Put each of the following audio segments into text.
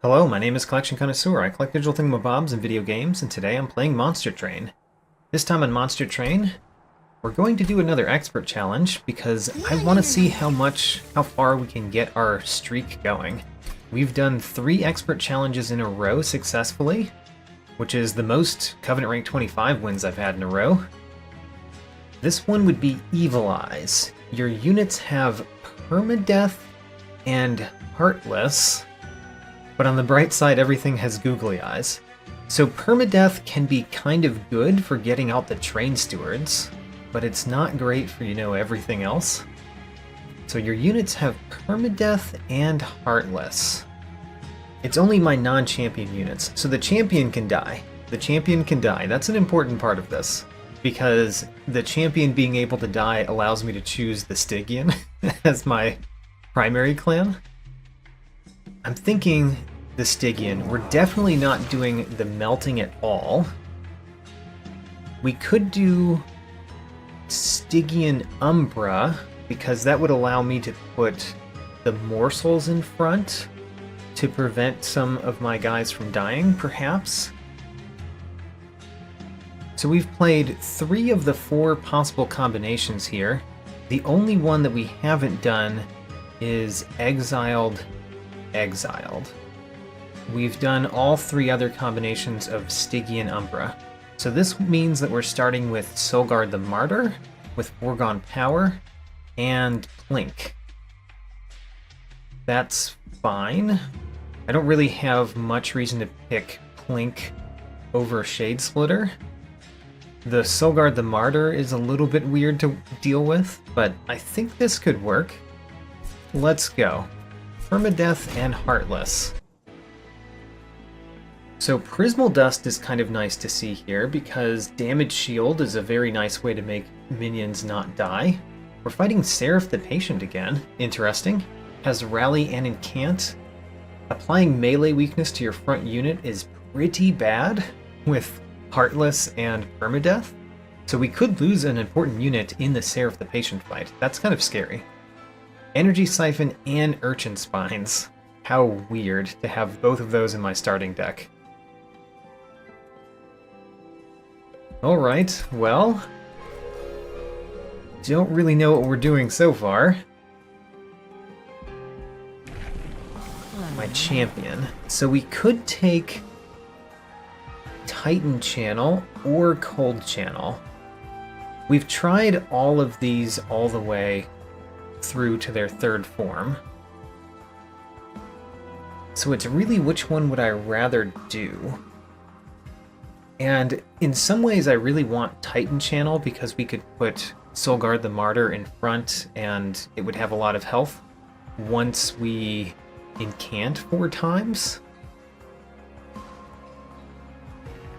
Hello, my name is Collection Connoisseur. I collect digital thingamabobs and video games, and today I'm playing Monster Train. This time on Monster Train, we're going to do another expert challenge because I want to see how far we can get our streak going. We've done 3 expert challenges in a row successfully, which is the most Covenant Rank 25 wins I've had in a row. This one would be Evil Eyes. Your units have Permadeath and Heartless, but on the bright side, everything has googly eyes. So Permadeath can be kind of good for getting out the train stewards, but it's not great for, everything else. So your units have Permadeath and Heartless. It's only my non-champion units, so the champion can die. The champion can die. That's an important part of this, because the champion being able to die allows me to choose the Stygian as my primary clan. I'm thinking the Stygian. We're definitely not doing the melting at all. We could do Stygian Umbra, because that would allow me to put the morsels in front to prevent some of my guys from dying, perhaps. So we've played 3 of the 4 possible combinations here. The only one that we haven't done is Exiled. We've done all 3 other combinations of Stygian Umbra. So this means that we're starting with Solgard the Martyr, with Foregone Power, and Plink. That's fine. I don't really have much reason to pick Plink over Shadesplitter. The Solgard the Martyr is a little bit weird to deal with, but I think this could work. Let's go. Permadeath and Heartless. So Prismal Dust is kind of nice to see here, because Damage Shield is a very nice way to make minions not die. We're fighting Seraph the Patient again. Interesting. Has Rally and Incant. Applying melee weakness to your front unit is pretty bad with Heartless and Permadeath. So we could lose an important unit in the Seraph the Patient fight. That's kind of scary. Energy Siphon and Urchin Spines. How weird to have both of those in my starting deck. Alright, well, don't really know what we're doing so far. My champion. So we could take Titan Channel or Cold Channel. We've tried all of these all the way through to their 3rd form. So it's really which one would I rather do? And in some ways I really want Titan Channel, because we could put Solgard the Martyr in front and it would have a lot of health once we incant 4 times.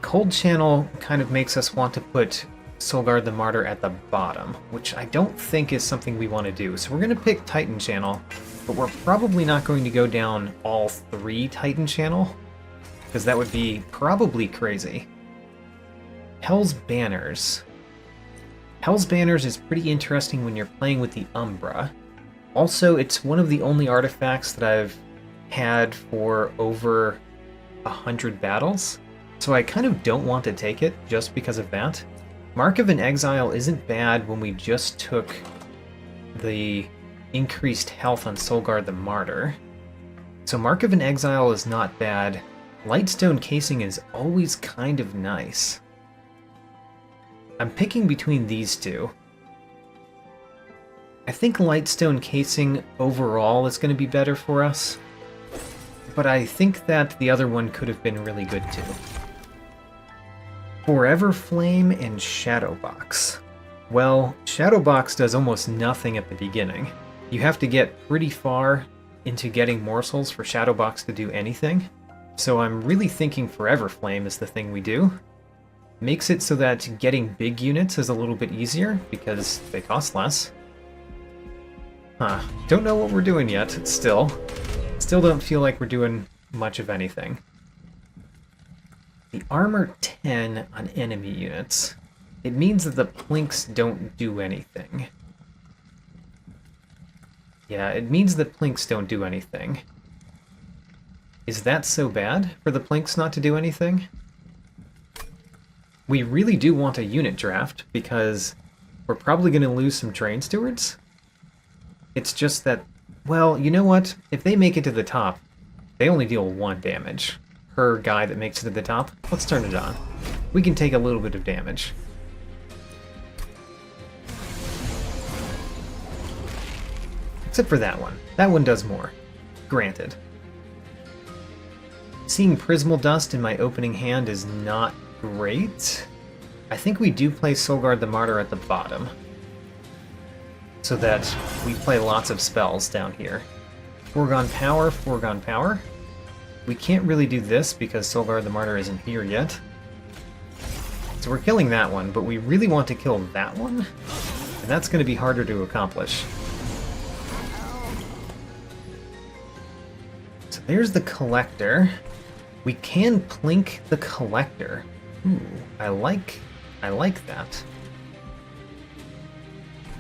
Cold Channel kind of makes us want to put Solgard the Martyr at the bottom, which I don't think is something we want to do. So we're going to pick Titan Channel, but we're probably not going to go down all 3 Titan Channel, because that would be probably crazy. Hell's Banners. Hell's Banners is pretty interesting when you're playing with the Umbra. Also, it's one of the only artifacts that I've had for over 100 battles, so I kind of don't want to take it just because of that. Mark of an Exile isn't bad when we just took the increased health on Solgard the Martyr. So Mark of an Exile is not bad. Lightstone Casing is always kind of nice. I'm picking between these 2. I think Lightstone Casing overall is going to be better for us, but I think that the other one could have been really good too. Forever Flame and Shadowbox. Well, Shadowbox does almost nothing at the beginning. You have to get pretty far into getting morsels for Shadowbox to do anything, so I'm really thinking Forever Flame is the thing we do. Makes it so that getting big units is a little bit easier, because they cost less. Don't know what we're doing yet, still. Still don't feel like we're doing much of anything. The armor 10 on enemy units. It means that the plinks don't do anything. Yeah, it means that plinks don't do anything. Is that so bad for the Plinks not to do anything? We really do want a unit draft, because we're probably going to lose some train stewards. It's just that, well, you know what? If they make it to the top, they only deal 1 damage per guy that makes it to the top. Let's turn it on. We can take a little bit of damage. Except for that one. That one does more. Granted. Seeing Prismal Dust in my opening hand is not great. I think we do play Soulguard the Martyr at the bottom, so that we play lots of spells down here. Foregone Power, Foregone Power. We can't really do this because Soulguard the Martyr isn't here yet. So we're killing that one, but we really want to kill that one, and that's going to be harder to accomplish. So there's the Collector. We can plink the Collector. Ooh, I like that.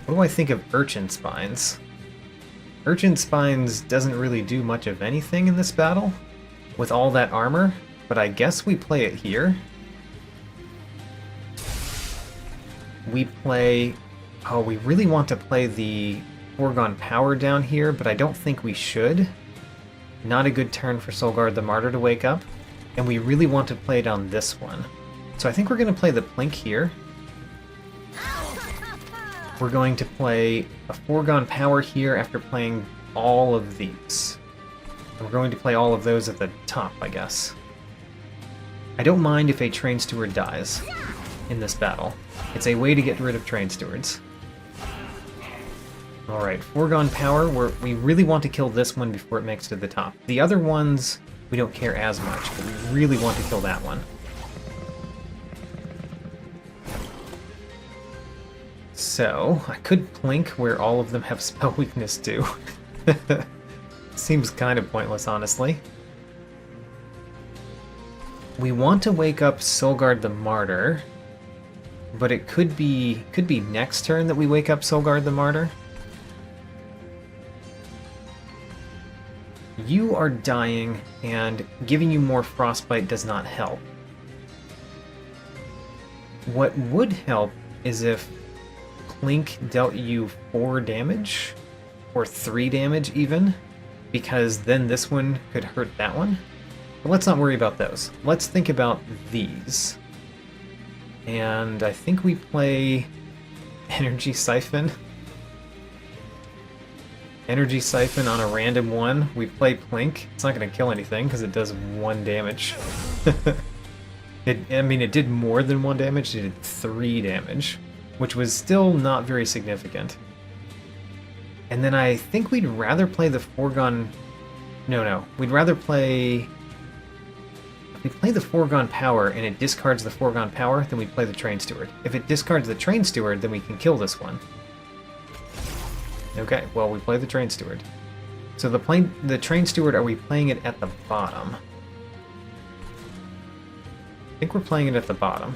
What do I think of Urchin Spines? Urchin Spines doesn't really do much of anything in this battle with all that armor, but I guess we play it here. We play... Oh, we really want to play the Foregone Power down here, but I don't think we should. Not a good turn for Soulguard the Martyr to wake up. And we really want to play it on this one. So I think we're going to play the Plink here. We're going to play a Foregone Power here after playing all of these. And we're going to play all of those at the top, I guess. I don't mind if a Train Steward dies in this battle. It's a way to get rid of Train Stewards. Alright, Foregone Power, we really want to kill this one before it makes it to the top. The other ones, we don't care as much, but we really want to kill that one. So, I could plink where all of them have spell weakness too. Seems kind of pointless, honestly. We want to wake up Soulguard the Martyr, but it could be next turn that we wake up Soulguard the Martyr. You are dying, and giving you more frostbite does not help. What would help is if Plink dealt you 4 damage, or 3 damage even, because then this one could hurt that one. But let's not worry about those. Let's think about these. And I think we play Energy Siphon. Energy Siphon on a random one. We play Plink. It's not going to kill anything because it does 1 damage. It did more than 1 damage. It did 3 damage, which was still not very significant. And then I think we'd rather play the Foregone... No. We'd rather play... If we play the Foregone Power and it discards the Foregone Power, then we play the Train Steward. If it discards the Train Steward, then we can kill this one. Okay, well, we play the Train Steward. So the Train Steward, are we playing it at the bottom? I think we're playing it at the bottom.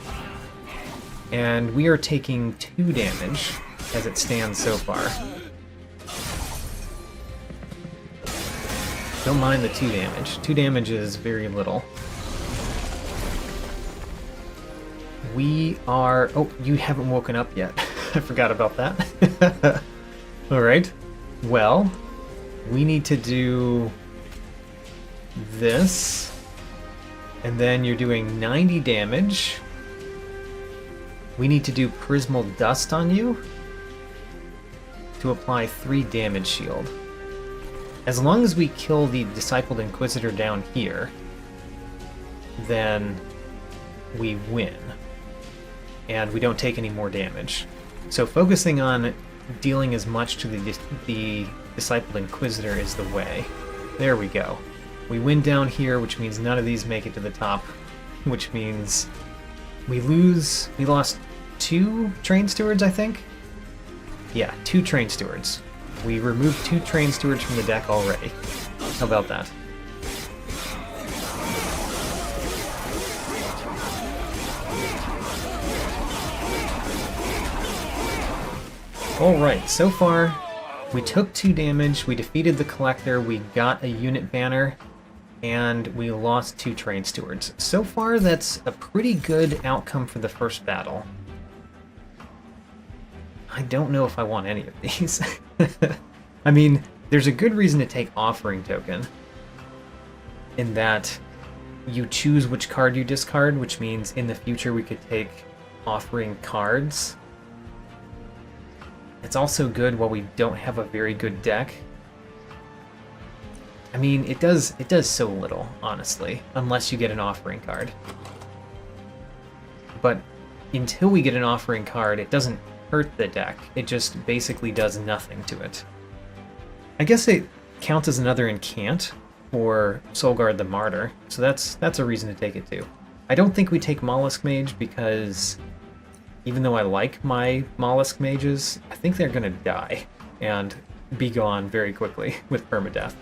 And we are taking 2 damage as it stands so far. Don't mind the 2 damage. 2 damage is very little. We are... Oh, you haven't woken up yet. I forgot about that. Alright. Well, we need to do this. And then you're doing 90 damage. We need to do Prismal Dust on you to apply 3 damage shield. As long as we kill the Discipled Inquisitor down here, then we win. And we don't take any more damage. So focusing on dealing as much to the Discipled Inquisitor is the way. There we go. We win down here, which means none of these make it to the top, which means we lost 2 Train Stewards, I think? Yeah, 2 Train Stewards. We removed 2 Train Stewards from the deck already. How about that? Alright, so far we took 2 damage, we defeated the Collector, we got a unit banner, and we lost 2 train stewards. So far, that's a pretty good outcome for the first battle. I don't know if I want any of these. I mean, there's a good reason to take Offering Token, in that you choose which card you discard, which means in the future we could take Offering cards. It's also good while we don't have a very good deck. I mean, it does so little, honestly, unless you get an Offering card. But until we get an Offering card, it doesn't hurt the deck. It just basically does nothing to it. I guess it counts as another Incant for Soulguard the Martyr, so that's a reason to take it too. I don't think we take Mollusk Mage because even though I like my Mollusk Mages, I think they're gonna die and be gone very quickly with Permadeath.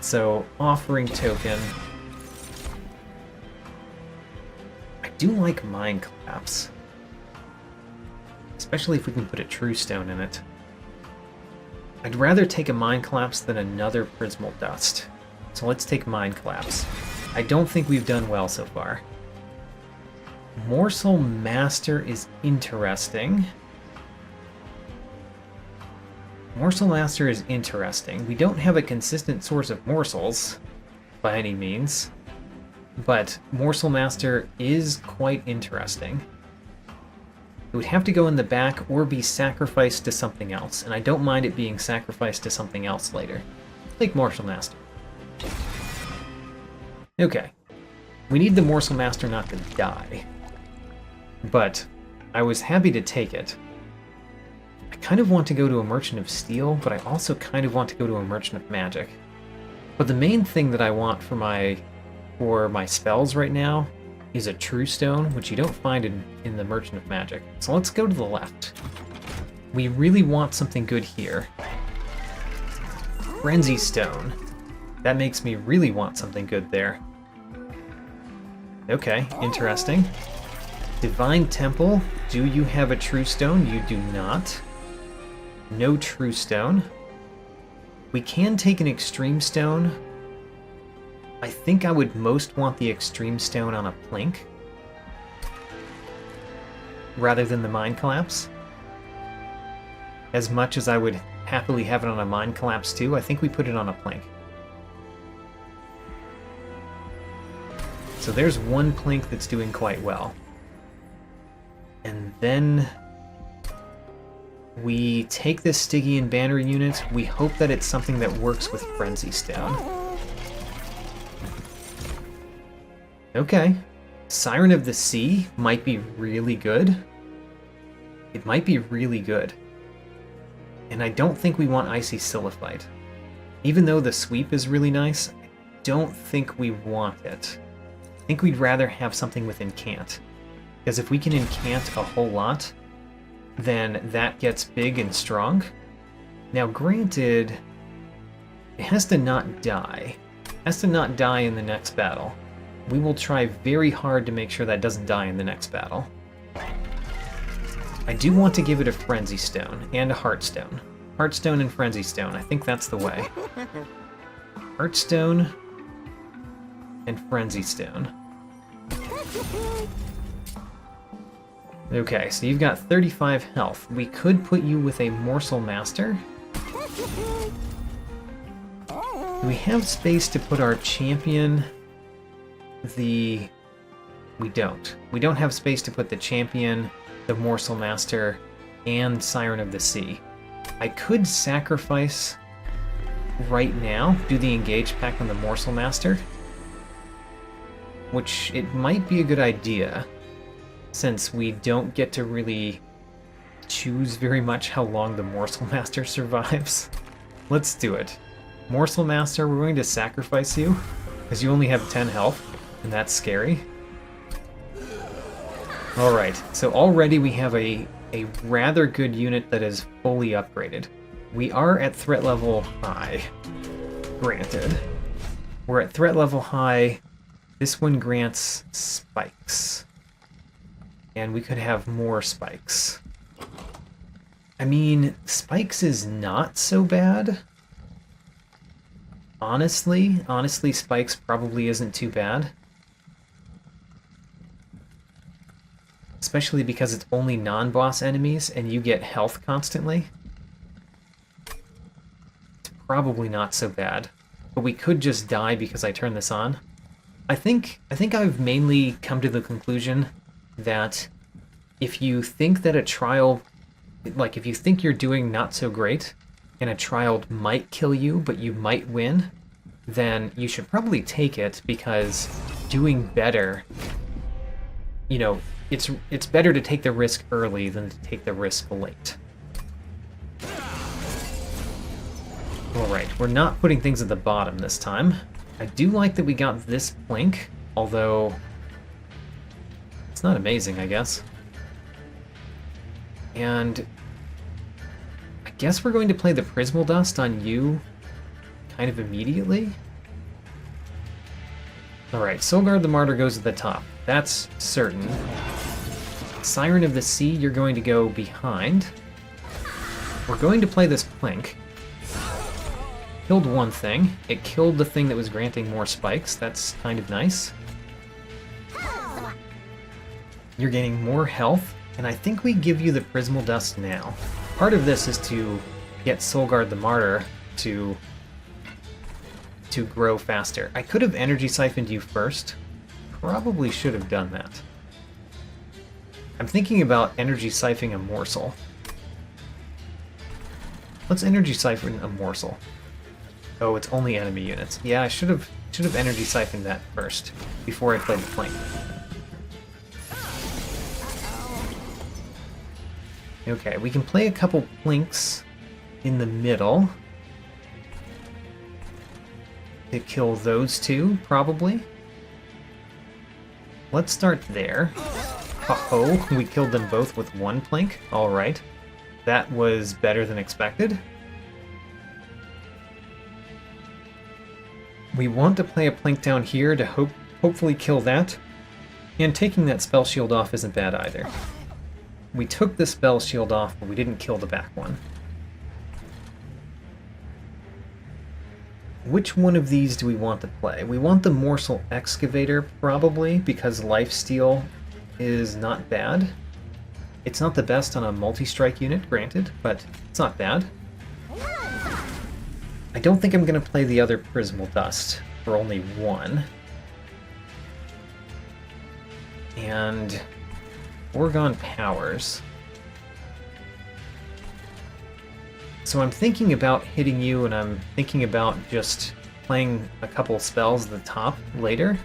So, Offering Token. I do like Mind Collapse, especially if we can put a True Stone in it. I'd rather take a Mind Collapse than another Prismal Dust. So let's take Mind Collapse. I don't think we've done well so far. Morsel Master is interesting. Morsel Master is interesting. We don't have a consistent source of morsels, by any means, but Morsel Master is quite interesting. It would have to go in the back or be sacrificed to something else, and I don't mind it being sacrificed to something else later. Take Morsel Master. Okay. We need the Morsel Master not to die, but I was happy to take it. I kind of want to go to a Merchant of Steel, but I also kind of want to go to a Merchant of Magic. But the main thing that I want for my spells right now is a True Stone, which you don't find in the Merchant of Magic. So let's go to the left. We really want something good here. Frenzy Stone. That makes me really want something good there. Okay, interesting. Divine Temple. Do you have a True Stone? You do not. No True Stone. We can take an Extreme Stone. I think I would most want the Extreme Stone on a Plink rather than the Mind Collapse. As much as I would happily have it on a Mind Collapse too, I think we put it on a Plink. So there's one Plink that's doing quite well. And then we take this Stygian banner unit. We hope that it's something that works with Frenzy Stone. Okay. Siren of the Sea might be really good. It might be really good. And I don't think we want Icy Siliphyte. Even though the sweep is really nice, I don't think we want it. I think we'd rather have something with Incant. Because if we can Incant a whole lot, then that gets big and strong. Now granted, it has to not die. It has to not die in the next battle. We will try very hard to make sure that doesn't die in the next battle. I do want to give it a Frenzy Stone and a Heartstone. Heartstone and Frenzy Stone, I think that's the way. Heartstone and Frenzy Stone. Okay, so you've got 35 health. We could put you with a Morsel Master. Do we have space to put our champion? We don't. We don't have space to put the champion, the Morsel Master, and Siren of the Sea. I could sacrifice right now, do the engage pack on the Morsel Master, which it might be a good idea, since we don't get to really choose very much how long the Morsel Master survives. Let's do it. Morsel Master, we're going to sacrifice you, because you only have 10 health, and that's scary. Alright, so already we have a rather good unit that is fully upgraded. We are at threat level high, granted. We're at threat level high. This one grants spikes. And we could have more spikes. I mean, spikes is not so bad. Honestly, spikes probably isn't too bad. Especially because it's only non-boss enemies and you get health constantly. It's probably not so bad. But we could just die because I turned this on. I think I've mainly come to the conclusion that if you think that a trial, like if you think you're doing not so great, and a trial might kill you, but you might win, then you should probably take it, because doing better, you know, it's better to take the risk early than to take the risk late. Alright, we're not putting things at the bottom this time. I do like that we got this plink, although it's not amazing, I guess. And I guess we're going to play the Prismal Dust on you kind of immediately. Alright, Solgard the Martyr goes at the top. That's certain. Siren of the Sea, you're going to go behind. We're going to play this plink. Killed one thing. It killed the thing that was granting more spikes. That's kind of nice. You're gaining more health, and I think we give you the Prismal Dust now. Part of this is to get Solgard the Martyr to grow faster. I could have energy siphoned you first. Probably should have done that. I'm thinking about energy siphoning a morsel. Let's energy siphon a morsel. Oh, it's only enemy units. Yeah, I should have energy siphoned that first before I played the plink. Okay, we can play a couple plinks in the middle to kill those two, probably. Let's start there. Uh-oh, we killed them both with one plink. Alright. That was better than expected. We want to play a plink down here to hopefully kill that. And taking that spell shield off isn't bad either. We took the spell shield off, but we didn't kill the back one. Which one of these do we want to play? We want the Morsel Excavator, probably, because lifesteal is not bad. It's not the best on a multi-strike unit, granted, but it's not bad. I don't think I'm going to play the other Prismal Dust for only one. And Orgon Powers. So I'm thinking about hitting you, and I'm thinking about just playing a couple spells at the top later.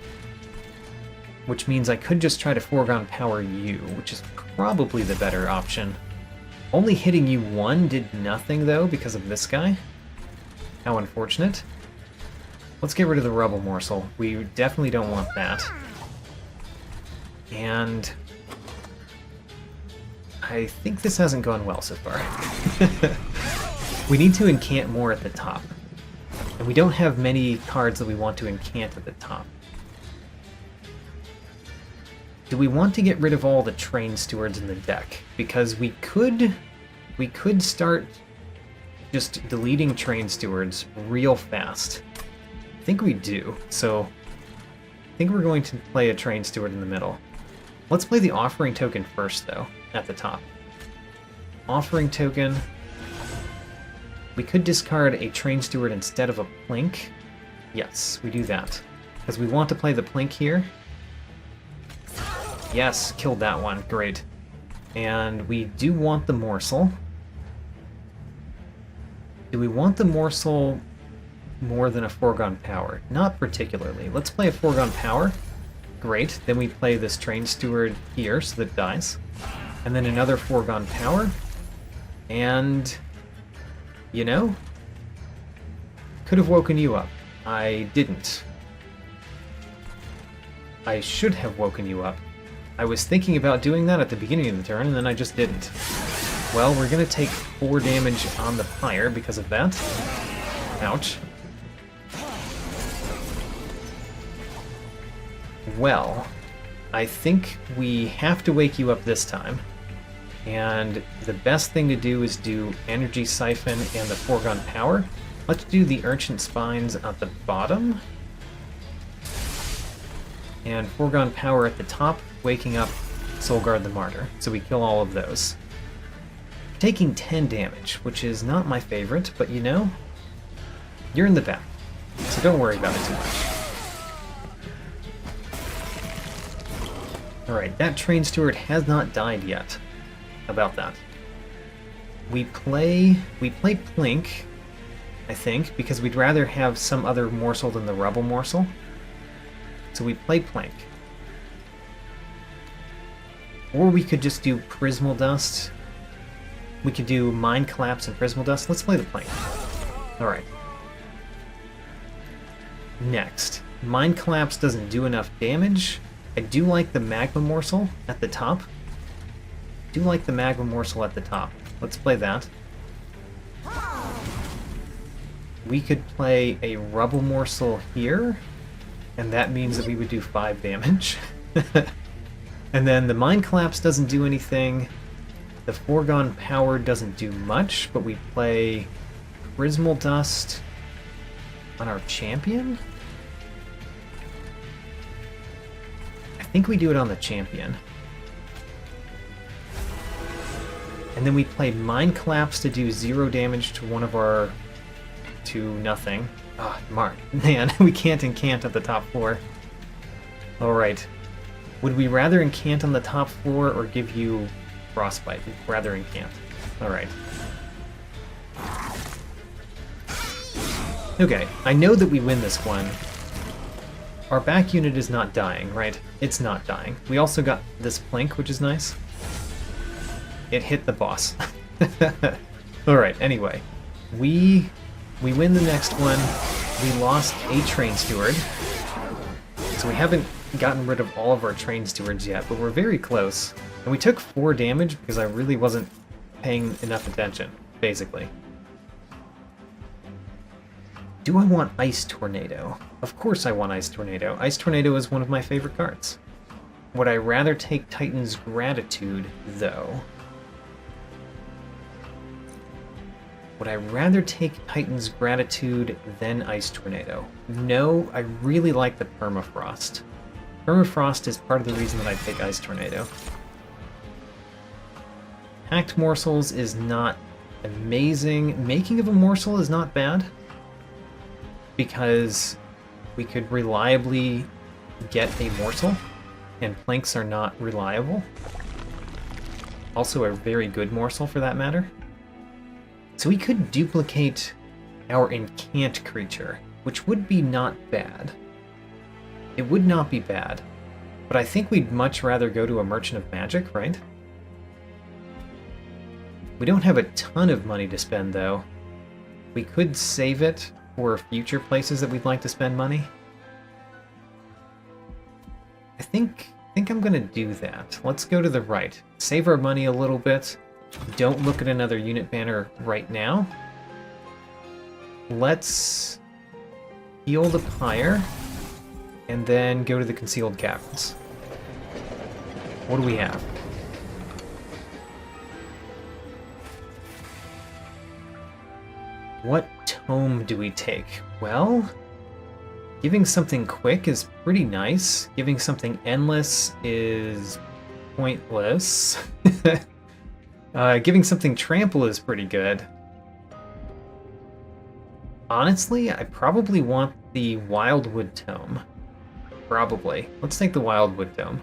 Which means I could just try to Foregone Power you, which is probably the better option. Only hitting you one did nothing, though, because of this guy. How unfortunate. Let's get rid of the Rubble Morsel. We definitely don't want that. And I think this hasn't gone well so far. We need to incant more at the top. And we don't have many cards that we want to incant at the top. Do we want to get rid of all the Train Stewards in the deck? Because we could start just deleting Train Stewards real fast. I think we do, so I think we're going to play a Train Steward in the middle. Let's play the Offering Token first, though, at the top. Offering Token. We could discard a Train Steward instead of a Plink. Yes, we do that. Because we want to play the Plink here. Yes, killed that one. Great. And we do want the Morsel. Do we want the Morsel more than a Foregone Power? Not particularly. Let's play a Foregone Power. Great. Then we play this Train Steward here so that it dies. And then another Foregone Power. And, you know, could have woken you up. I didn't. I should have woken you up. I was thinking about doing that at the beginning of the turn, and then I just didn't. Well, we're going to take 4 damage on the Pyre because of that. Ouch. Well, I think we have to wake you up this time. And the best thing to do is do Energy Siphon and the Foregone Power. Let's do the Ancient Spines at the bottom. And Foregone Power at the top, waking up Soulguard the Martyr. So we kill all of those. Taking 10 damage, which is not my favorite, but you know, you're in the back, so don't worry about it too much. Alright, that Train Steward has not died yet. How about that? We play Plink, I think, because we'd rather have some other morsel than the Rebel morsel. So we play Plink. Or we could just do Prismal Dust. We could do Mind Collapse and Prismal Dust. Let's play the Plink. Alright. Next. Mind Collapse doesn't do enough damage. I do like the Magma Morsel at the top. Let's play that. We could play a Rubble Morsel here, and that means that we would do 5 damage. And then the Mind Collapse doesn't do anything. The Foregone Power doesn't do much, but we play Prismal Dust on our champion? I think we do it on the champion. And then we play Mind Collapse to do 0 damage to one of our... to nothing. Ah, Mark. Man, we can't incant at the top floor. Alright. Would we rather incant on the top floor or give you Frostbite? We'd rather incant. Alright. Okay, I know that we win this one. Our back unit is not dying, right? It's not dying. We also got this Plink, which is nice. It hit the boss. Alright, anyway. We win the next one. We lost a Train Steward. So we haven't gotten rid of all of our Train Stewards yet, but we're very close. And we took 4 damage because I really wasn't paying enough attention, basically. Do I want Ice Tornado? Of course I want Ice Tornado. Ice Tornado is one of my favorite cards. Would I rather take Titan's Gratitude, though? Would I rather take Titan's Gratitude than Ice Tornado? No, I really like the Permafrost. Permafrost is part of the reason that I take Ice Tornado. Hacked Morsels is not amazing. Making of a Morsel is not bad, because we could reliably get a Morsel, and Planks are not reliable. Also a very good Morsel for that matter. So we could duplicate our Incant creature, which would be not bad. It would not be bad, but I think we'd much rather go to a Merchant of Magic, right? We don't have a ton of money to spend, though. We could save it for future places that we'd like to spend money. I think I'm gonna do that. Let's go to the right. Save our money a little bit. Don't look at another unit banner right now. Let's heal the Pyre, and then go to the Concealed Caverns. What do we have? What tome do we take? Well, giving something quick is pretty nice. Giving something endless is pointless. Giving something trample is pretty good. Honestly, I probably want the Wildwood Tome. Probably. Let's take the Wildwood Tome.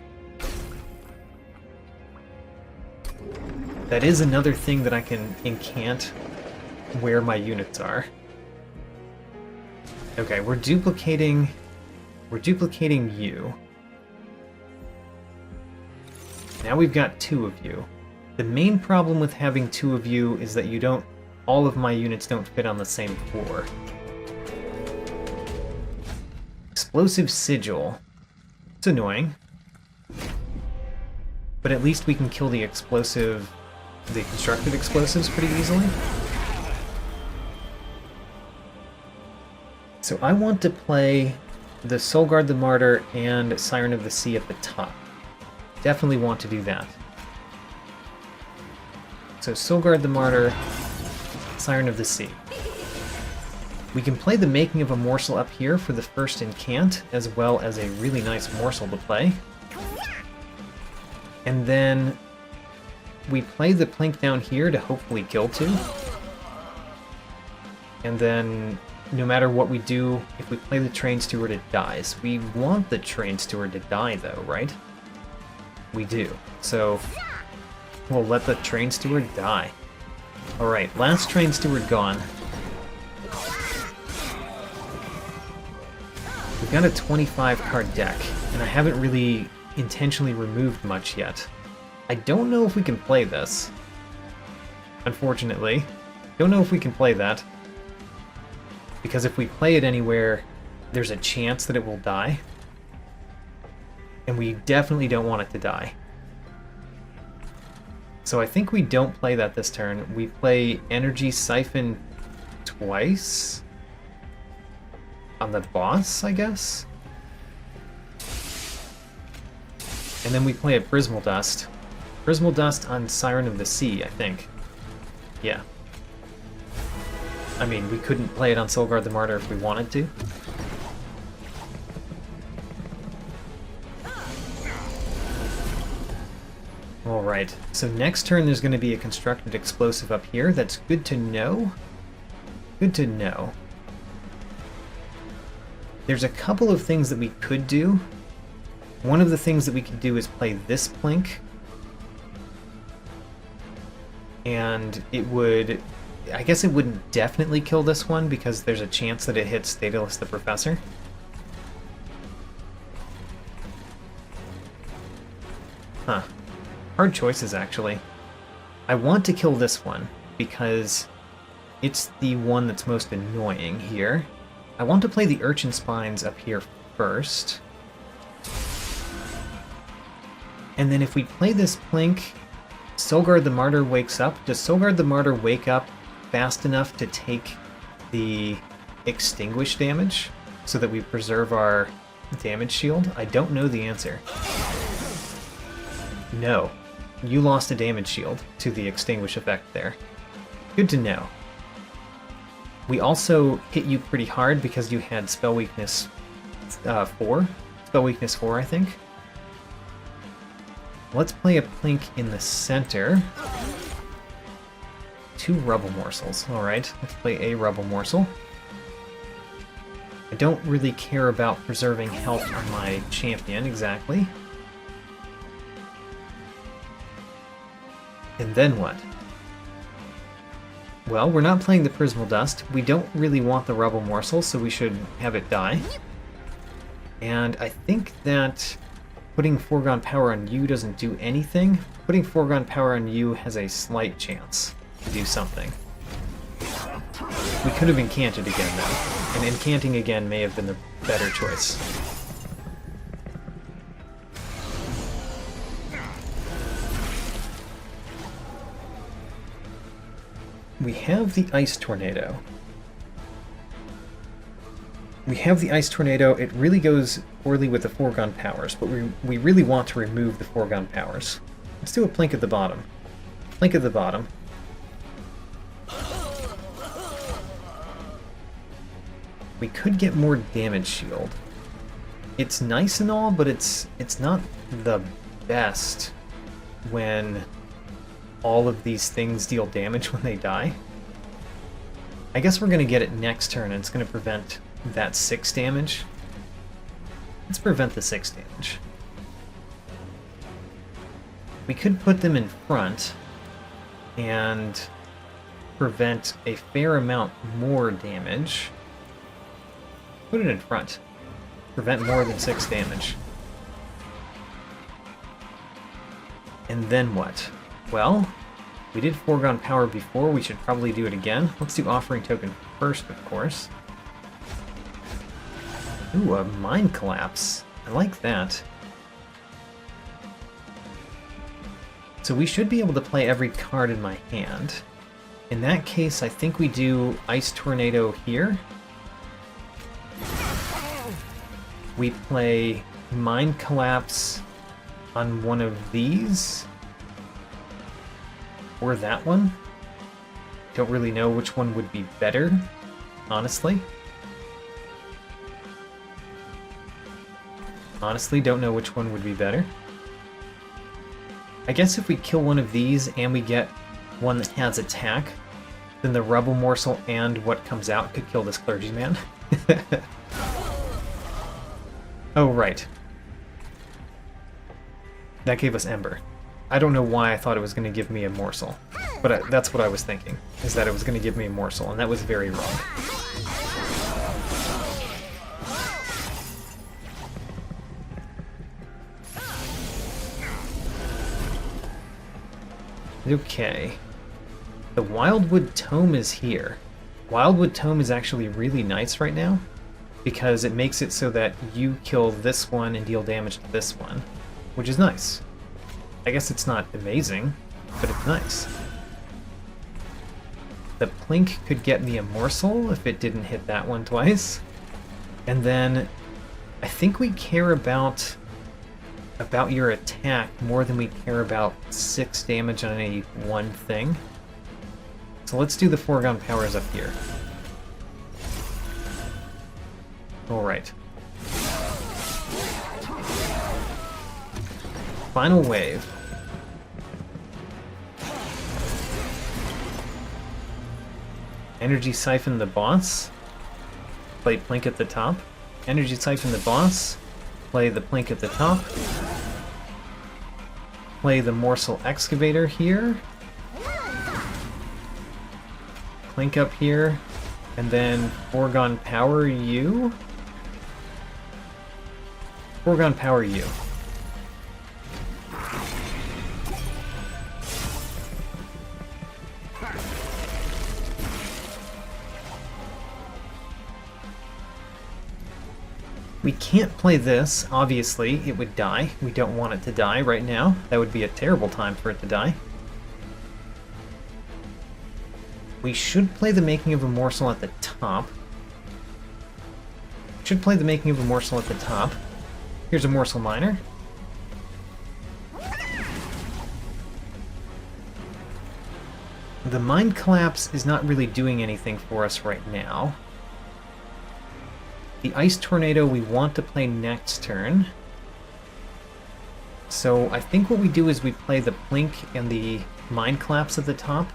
That is another thing that I can incant where my units are. Okay, we're duplicating you. Now we've got 2 of you. The main problem with having 2 of you is that all of my units don't fit on the same floor. Explosive Sigil. It's annoying. But at least we can kill the constructed explosives pretty easily. So I want to play the Soulguard the Martyr and Siren of the Sea at the top. Definitely want to do that. So Soulguard the Martyr, Siren of the Sea. We can play the Making of a Morsel up here for the first incant, as well as a really nice morsel to play. And then we play the Plink down here to hopefully kill 2. And then, no matter what we do, if we play the Train Steward, it dies. We want the Train Steward to die, though, right? We do. So, we'll let the Train Steward die. Alright, last Train Steward gone. We've got a 25-card deck, and I haven't really intentionally removed much yet. I don't know if we can play this. Unfortunately. Don't know if we can play that. Because if we play it anywhere, there's a chance that it will die. And we definitely don't want it to die. So I think we don't play that this turn. We play Energy Siphon twice on the boss, I guess? And then we play a Prismal Dust. Prismal Dust on Siren of the Sea, I think. Yeah. I mean, we couldn't play it on Soulguard the Martyr if we wanted to. Alright, so next turn there's going to be a Constructed Explosive up here. That's good to know. Good to know. There's a couple of things that we could do. One of the things that we could do is play this Plink. And it would... I guess it wouldn't definitely kill this one because there's a chance that it hits Daedalus the Professor. Huh. Hard choices, actually. I want to kill this one because it's the one that's most annoying here. I want to play the Urchin Spines up here first. And then if we play this Plink, Soulguard the Martyr wakes up. Does Soulguard the Martyr wake up fast enough to take the Extinguish damage so that we preserve our damage shield? I don't know the answer. No. You lost a damage shield to the Extinguish effect there. Good to know. We also hit you pretty hard because you had Spell Weakness 4. Spell Weakness 4, I think. Let's play a Plink in the center. 2 Rubble Morsels. Alright, let's play a Rubble Morsel. I don't really care about preserving health on my champion, exactly. And then what? Well, we're not playing the Prismal Dust. We don't really want the Rubble Morsel, so we should have it die. And I think that putting Foregone Power on you doesn't do anything. Putting Foregone Power on you has a slight chance to do something. We could have incanted again, though. And incanting again may have been the better choice. We have the Ice Tornado. We have the Ice Tornado. It really goes poorly with the Foregone Powers, but we really want to remove the Foregone Powers. Let's do a Plink at the bottom. Plink at the bottom. We could get more damage shield. It's nice and all, but it's not the best when all of these things deal damage when they die. I guess we're going to get it next turn, and it's going to prevent that 6 damage. Let's prevent the 6 damage. We could put them in front and prevent a fair amount more damage. Put it in front. Prevent more than 6 damage. And then what? Well, we did Foregone Power before, we should probably do it again. Let's do Offering Token first, of course. Ooh, a Mind Collapse. I like that. So we should be able to play every card in my hand. In that case, I think we do Ice Tornado here. We play Mind Collapse on one of these. Or that one. Don't really know which one would be better. honestly. Honestly, don't know which one would be better. I guess if we kill one of these and we get one that has attack, then the rubble morsel and what comes out could kill this clergyman. Oh, right. That gave us Ember. I don't know why I thought it was going to give me a morsel, but that's what I was thinking, is that it was going to give me a morsel, and that was very wrong. Okay. The Wildwood Tome is here. Wildwood Tome is actually really nice right now, because it makes it so that you kill this one and deal damage to this one, which is nice. I guess it's not amazing, but it's nice. The Plink could get me a morsel if it didn't hit that one twice. And then I think we care about your attack more than we care about 6 damage on any one thing. So let's do the Foregone Powers up here. Alright. Final wave. Energy Siphon the boss. Play Plink at the top. Energy Siphon the boss. Play the Plink at the top. Play the Morsel Excavator here. Plink up here. And then Foregone Power you. Foregone Power you. We can't play this, obviously. It would die. We don't want it to die right now. That would be a terrible time for it to die. We should play the Making of a Morsel at the top. Should play the Making of a Morsel at the top. Here's a Morsel Miner. The Mind Collapse is not really doing anything for us right now. The Ice Tornado we want to play next turn. So I think what we do is we play the Plink and the Mind Collapse at the top,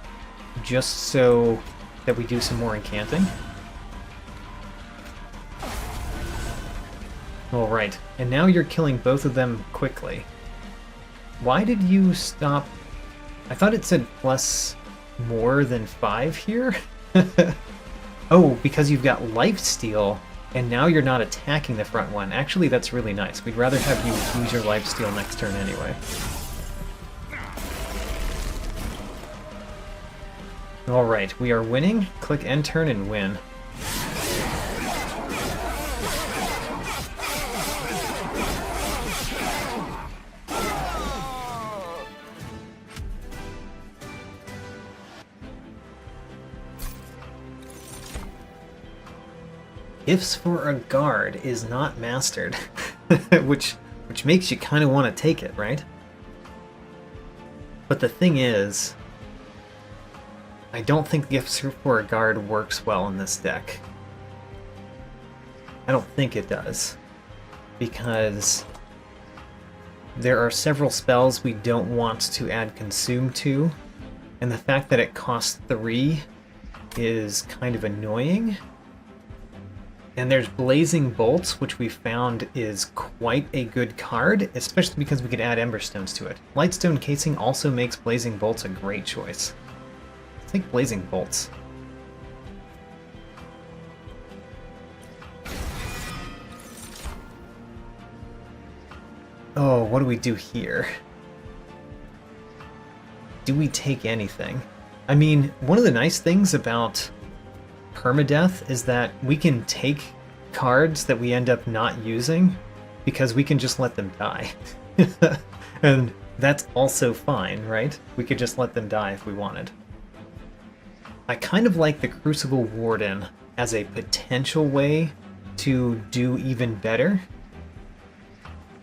just so that we do some more incanting. Alright, and now you're killing both of them quickly. Why did you stop? I thought it said plus more than 5 here? Oh, because you've got lifesteal, and now you're not attacking the front one. Actually, that's really nice. We'd rather have you use your lifesteal next turn anyway. Alright, we are winning. Click end turn and win. Gifts for a Guard is not mastered, which makes you kind of want to take it, right? But the thing is, I don't think Gifts for a Guard works well in this deck. I don't think it does, because there are several spells we don't want to add Consume to, and the fact that it costs 3 is kind of annoying. And there's Blazing Bolts, which we found is quite a good card, especially because we could add Emberstones to it. Lightstone Casing also makes Blazing Bolts a great choice. Let's take Blazing Bolts. Oh, what do we do here? Do we take anything? I mean, one of the nice things about Permadeath is that we can take cards that we end up not using because we can just let them die. And that's also fine, right? We could just let them die if we wanted. I kind of like the Crucible Warden as a potential way to do even better,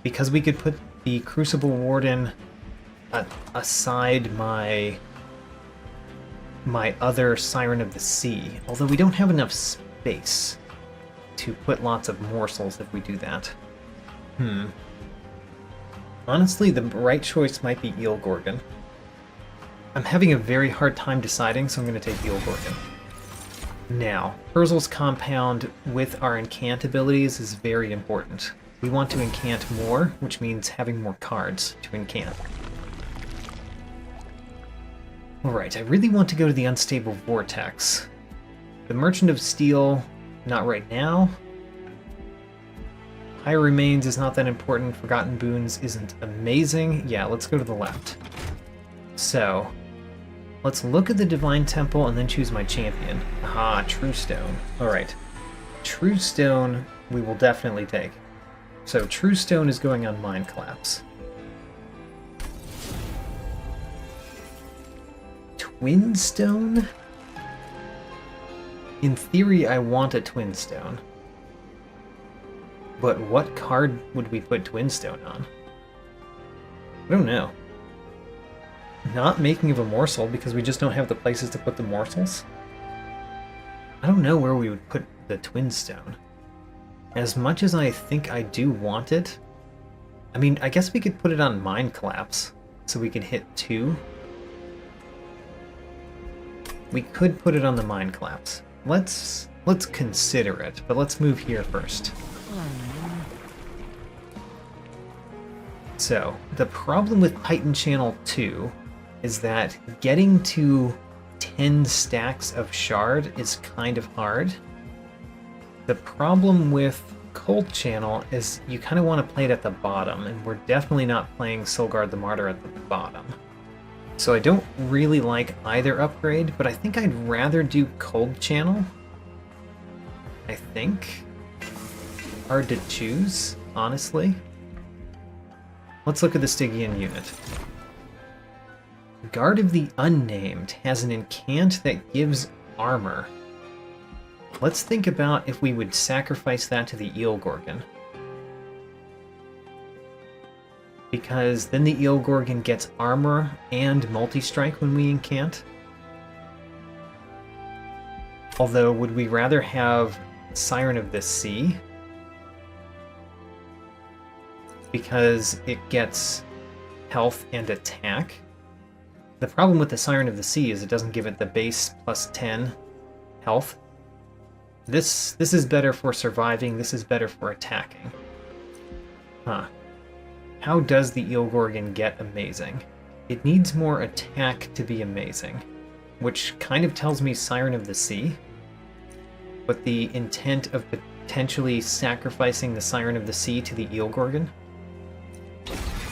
because we could put the Crucible Warden aside my other Siren of the Sea, although we don't have enough space to put lots of morsels if we do that. Honestly, the right choice might be Eel Gorgon. I'm having a very hard time deciding, so I'm going to take Eel Gorgon. Now, Urzel's compound with our incant abilities is very important. We want to incant more, which means having more cards to incant. Alright, I really want to go to the Unstable Vortex. The Merchant of Steel, not right now. Higher Remains is not that important. Forgotten Boons isn't amazing. Yeah, let's go to the left. So, let's look at the Divine Temple and then choose my champion. Aha, True Stone. Alright. True Stone we will definitely take. So True Stone is going on Mind Collapse. Twin Stone? In theory, I want a Twin Stone. But what card would we put Twin Stone on? I don't know. Not Making of a Morsel, because we just don't have the places to put the morsels? I don't know where we would put the Twin Stone. As much as I think I do want it, I mean, I guess we could put it on Mind Collapse, so we could hit 2. We could put it on the Mind Collapse. Let's consider it, but let's move here first. So, the problem with Titan Channel 2 is that getting to 10 stacks of Shard is kind of hard. The problem with Cold Channel is you kind of want to play it at the bottom, and we're definitely not playing Solgard the Martyr at the bottom. So I don't really like either upgrade, but I think I'd rather do Cold Channel. I think. Hard to choose, honestly. Let's look at the Stygian unit. Guard of the Unnamed has an incant that gives armor. Let's think about if we would sacrifice that to the Eel Gorgon. Because then the Eel Gorgon gets armor and multi-strike when we incant. Although, would we rather have Siren of the Sea? Because it gets health and attack. The problem with the Siren of the Sea is it doesn't give it the base plus 10 health. This is better for surviving, this is better for attacking. Huh. How does the Eel Gorgon get amazing? It needs more attack to be amazing, which kind of tells me Siren of the Sea. But the intent of potentially sacrificing the Siren of the Sea to the Eel Gorgon?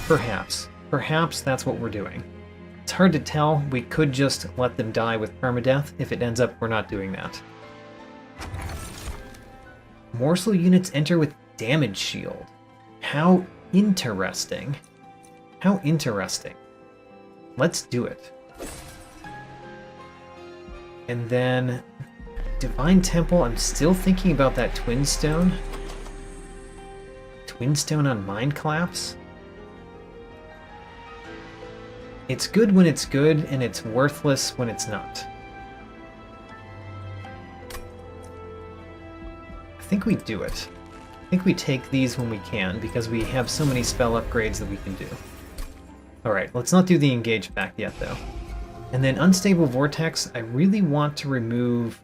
Perhaps. Perhaps that's what we're doing. It's hard to tell. We could just let them die with permadeath. If it ends up we're not doing that. Morsel units enter with damage shield. How interesting. How interesting. Let's do it. And then Divine Temple, I'm still thinking about that Twin Stone. Twin Stone on Mind Collapse? It's good when it's good, and it's worthless when it's not. I think we do it. I think we take these when we can, because we have so many spell upgrades that we can do. Alright, let's not do the Engage back yet, though. And then Unstable Vortex, I really want to remove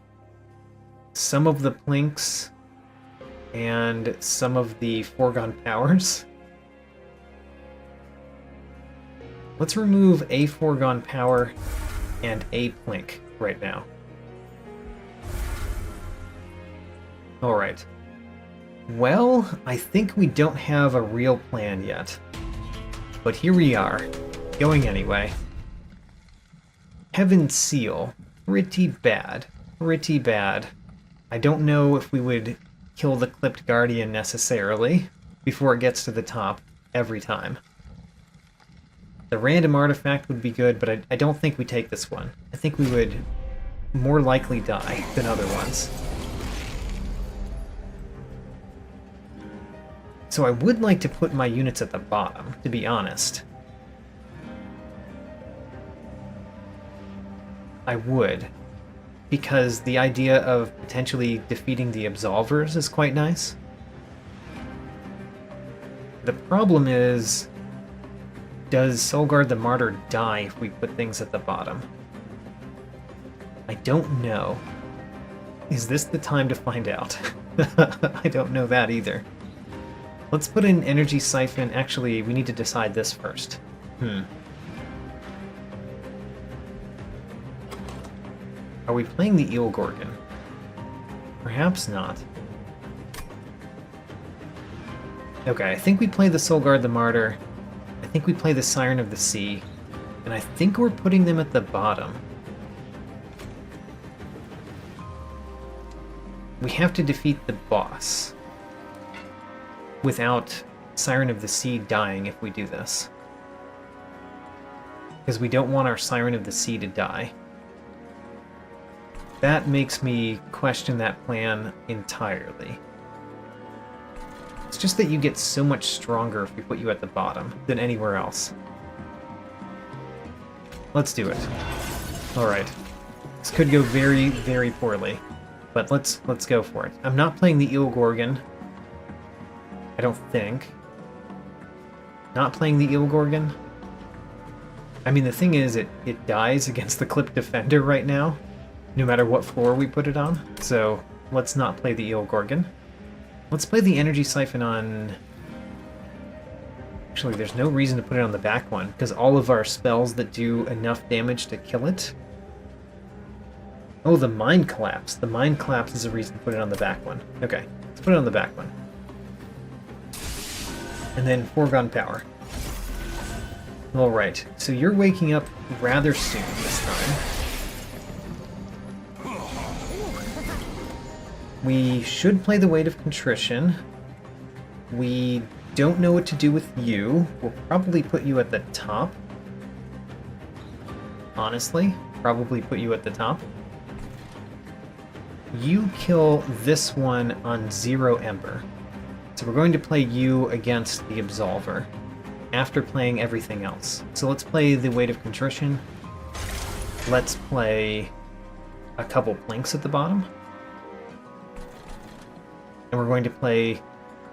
some of the Plinks and some of the Foregone Powers. Let's remove a Foregone Power and a Plink right now. Alright. Well, I think we don't have a real plan yet. But here we are, going anyway. Heaven's Seal. Pretty bad. Pretty bad. I don't know if we would kill the Clipped Guardian necessarily before it gets to the top every time. The random artifact would be good, but I don't think we take this one. I think we would more likely die than other ones. So I would like to put my units at the bottom, to be honest. I would. because the idea of potentially defeating the Absolvers is quite nice. The problem is, does Solgard the Martyr die if we put things at the bottom? I don't know. Is this the time to find out? I don't know that either. Let's put in Energy Siphon. Actually, we need to decide this first. Are we playing the Eel Gorgon? Perhaps not. Okay, I think we play the Solgard the Martyr. I think we play the Siren of the Sea. And I think we're putting them at the bottom. We have to defeat the boss without Siren of the Sea dying if we do this. Because we don't want our Siren of the Sea to die. That makes me question that plan entirely. It's just that you get so much stronger if we put you at the bottom than anywhere else. Let's do it. Alright. This could go very, very poorly. But let's go for it. I'm not playing the Eel Gorgon. I don't think. Not playing the Eel Gorgon. I mean, the thing is, it dies against the Clip Defender right now, no matter what floor we put it on. So let's not play the Eel Gorgon. Let's play the Energy Siphon on... Actually, there's no reason to put it on the back one, because all of our spells that do enough damage to kill it... Oh, the Mind Collapse. The Mind Collapse is a reason to put it on the back one. Okay, let's put it on the back one. And then Foregone Power. Alright, so you're waking up rather soon this time. We should play the Weight of Contrition. We don't know what to do with you. We'll probably put you at the top. Honestly, probably put you at the top. You kill this one on 0 Ember. So we're going to play you against the Absolver after playing everything else. So let's play the Weight of Contrition. Let's play a couple Plinks at the bottom. And we're going to play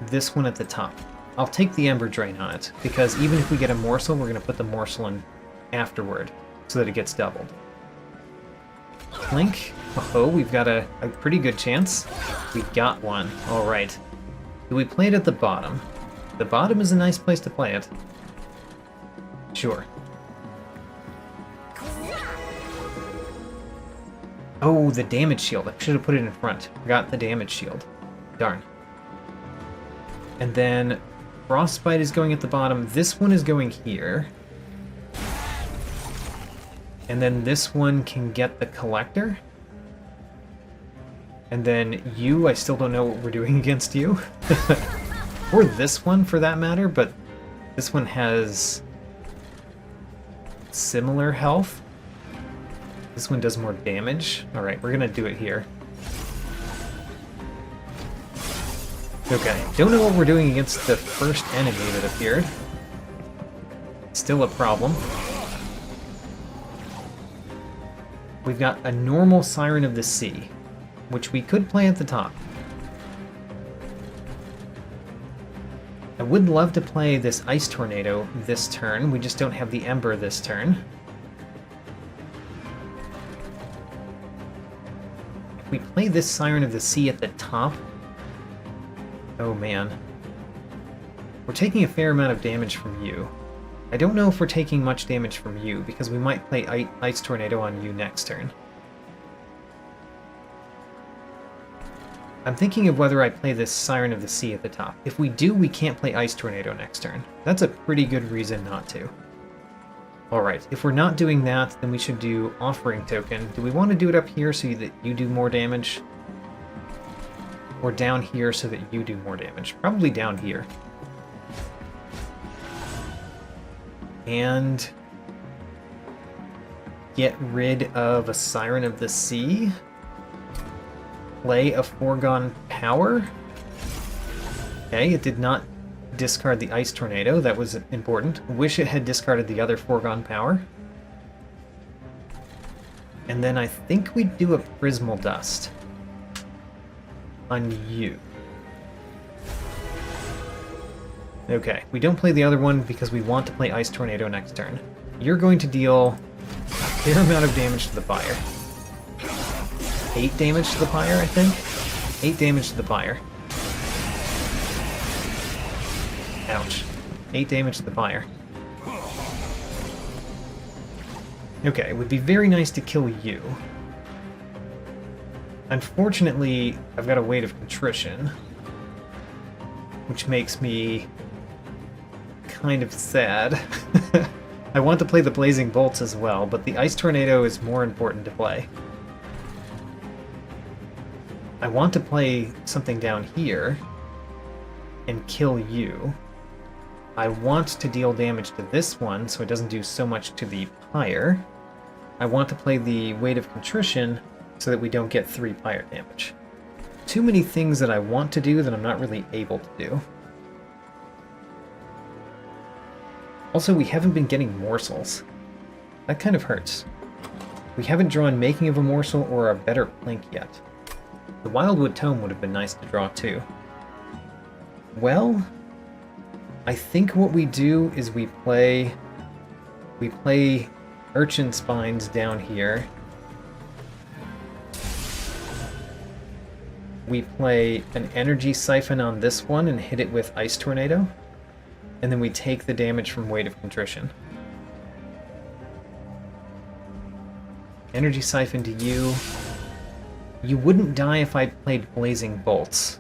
this one at the top. I'll take the Ember Drain on it, because even if we get a morsel, we're going to put the morsel in afterward so that it gets doubled. Plink. Oh, we've got a pretty good chance. We got one. Alright. Do we play it at the bottom? The bottom is a nice place to play it. Sure. Oh, the damage shield. I should have put it in front. Forgot the damage shield. Darn. And then Frostbite is going at the bottom. This one is going here. And then this one can get the Collector. And then you, I still don't know what we're doing against you. Or this one, for that matter, but this one has similar health. This one does more damage. Alright, we're gonna do it here. Okay, don't know what we're doing against the first enemy that appeared. Still a problem. We've got a normal Siren of the Sea, which we could play at the top. I would love to play this Ice Tornado this turn, we just don't have the Ember this turn. If we play this Siren of the Sea at the top... Oh man. We're taking a fair amount of damage from you. I don't know if we're taking much damage from you, because we might play Ice Tornado on you next turn. I'm thinking of whether I play this Siren of the Sea at the top. If we do, we can't play Ice Tornado next turn. That's a pretty good reason not to. Alright, if we're not doing that, then we should do Offering Token. Do we want to do it up here so that you do more damage? Or down here so that you do more damage? Probably down here. And get rid of a Siren of the Sea. Play a Foregone Power. Okay, it did not discard the Ice Tornado. That was important. Wish it had discarded the other Foregone Power. And then I think we do a Prismal Dust on you. Okay, we don't play the other one because we want to play Ice Tornado next turn. You're going to deal a fair amount of damage to the Pyre. 8 damage to the Pyre, I think? 8 damage to the Pyre. Ouch. 8 damage to the Pyre. Okay, it would be very nice to kill you. Unfortunately, I've got a Weight of Contrition, which makes me kind of sad. I want to play the Blazing Bolts as well, but the Ice Tornado is more important to play. I want to play something down here and kill you. I want to deal damage to this one so it doesn't do so much to the Pyre. I want to play the Weight of Contrition so that we don't get 3 Pyre damage. Too many things that I want to do that I'm not really able to do. Also, we haven't been getting morsels. That kind of hurts. We haven't drawn Making of a Morsel or a Better Plink yet. The Wildwood Tome would have been nice to draw too. Well, I think what we do is we play Urchin Spines down here. We play an Energy Siphon on this one and hit it with Ice Tornado. And then we take the damage from Weight of Contrition. Energy Siphon to you. You wouldn't die if I played Blazing Bolts,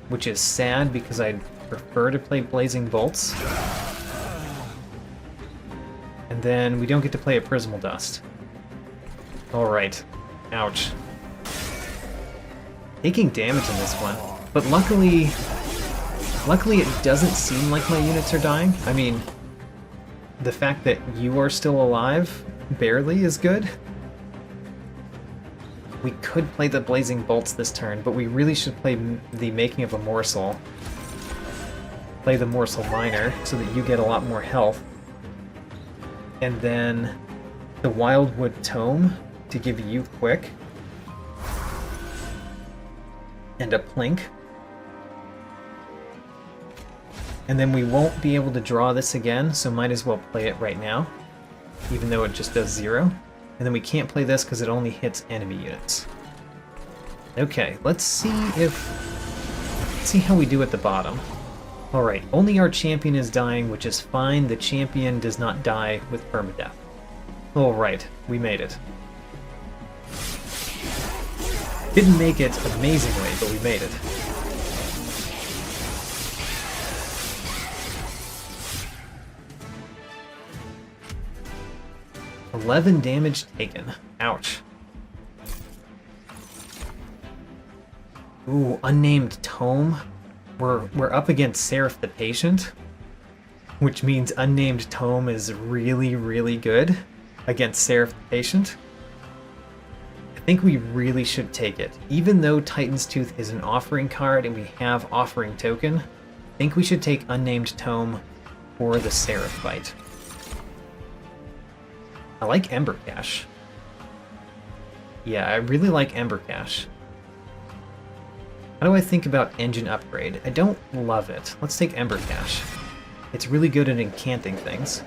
which is sad because I'd prefer to play Blazing Bolts. And then we don't get to play a Prismal Dust. Alright. Ouch. Taking damage in this one. But luckily it doesn't seem like my units are dying. I mean, the fact that you are still alive, barely, is good. We could play the Blazing Bolts this turn, but we really should play the Making of a Morsel. Play the Morsel Minor, so that you get a lot more health. And then the Wildwood Tome to give you quick. And a Plink. And then we won't be able to draw this again, so might as well play it right now, even though it just does 0. And then we can't play this because it only hits enemy units. Okay, let's see how we do at the bottom. Alright, only our champion is dying, which is fine. The champion does not die with Permadeath. Alright, we made it. Didn't make it amazingly, but we made it. $11 damage taken. Ouch. Ooh, Unnamed Tome. We're up against Seraph the Patient, which means Unnamed Tome is really, really good against Seraph the Patient. I think we really should take it. Even though Titan's Tooth is an offering card and we have Offering Token, I think we should take Unnamed Tome for the Seraph fight. I like Ember Cache. Yeah, I really like Ember Cache. How do I think about Engine Upgrade? I don't love it. Let's take Ember Cache. It's really good at incanting things.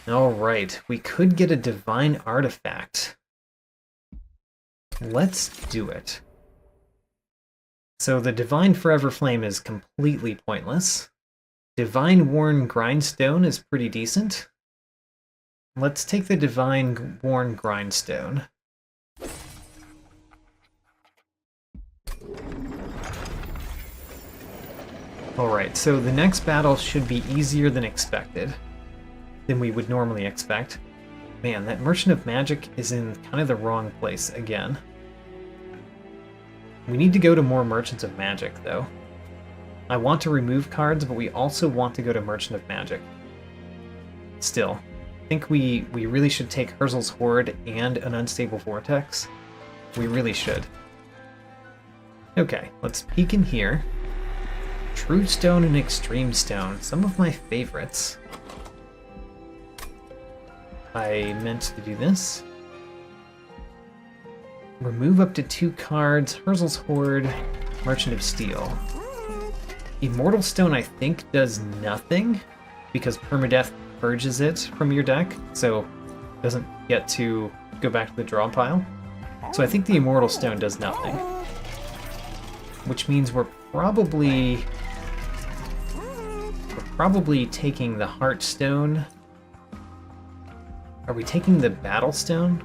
Alright, we could get a Divine Artifact. Let's do it. So the Divine Forever Flame is completely pointless. Divine Worn Grindstone is pretty decent. Let's take the Divine Worn Grindstone. Alright, so the next battle should be easier than expected. Than we would normally expect. Man, that Merchant of Magic is in kind of the wrong place again. We need to go to more Merchants of Magic, though. I want to remove cards, but we also want to go to Merchant of Magic. Still, I think we really should take Herzl's Horde and an Unstable Vortex. We really should. Okay, let's peek in here. True Stone and Extreme Stone, some of my favorites. I meant to do this. Remove up to 2 cards, Herzl's Hoard, Merchant of Steel. Immortal Stone, I think, does nothing, because Permadeath purges it from your deck, so it doesn't get to go back to the draw pile. So I think the Immortal Stone does nothing. Which means we're probably taking the Heartstone. Are we taking the Battlestone?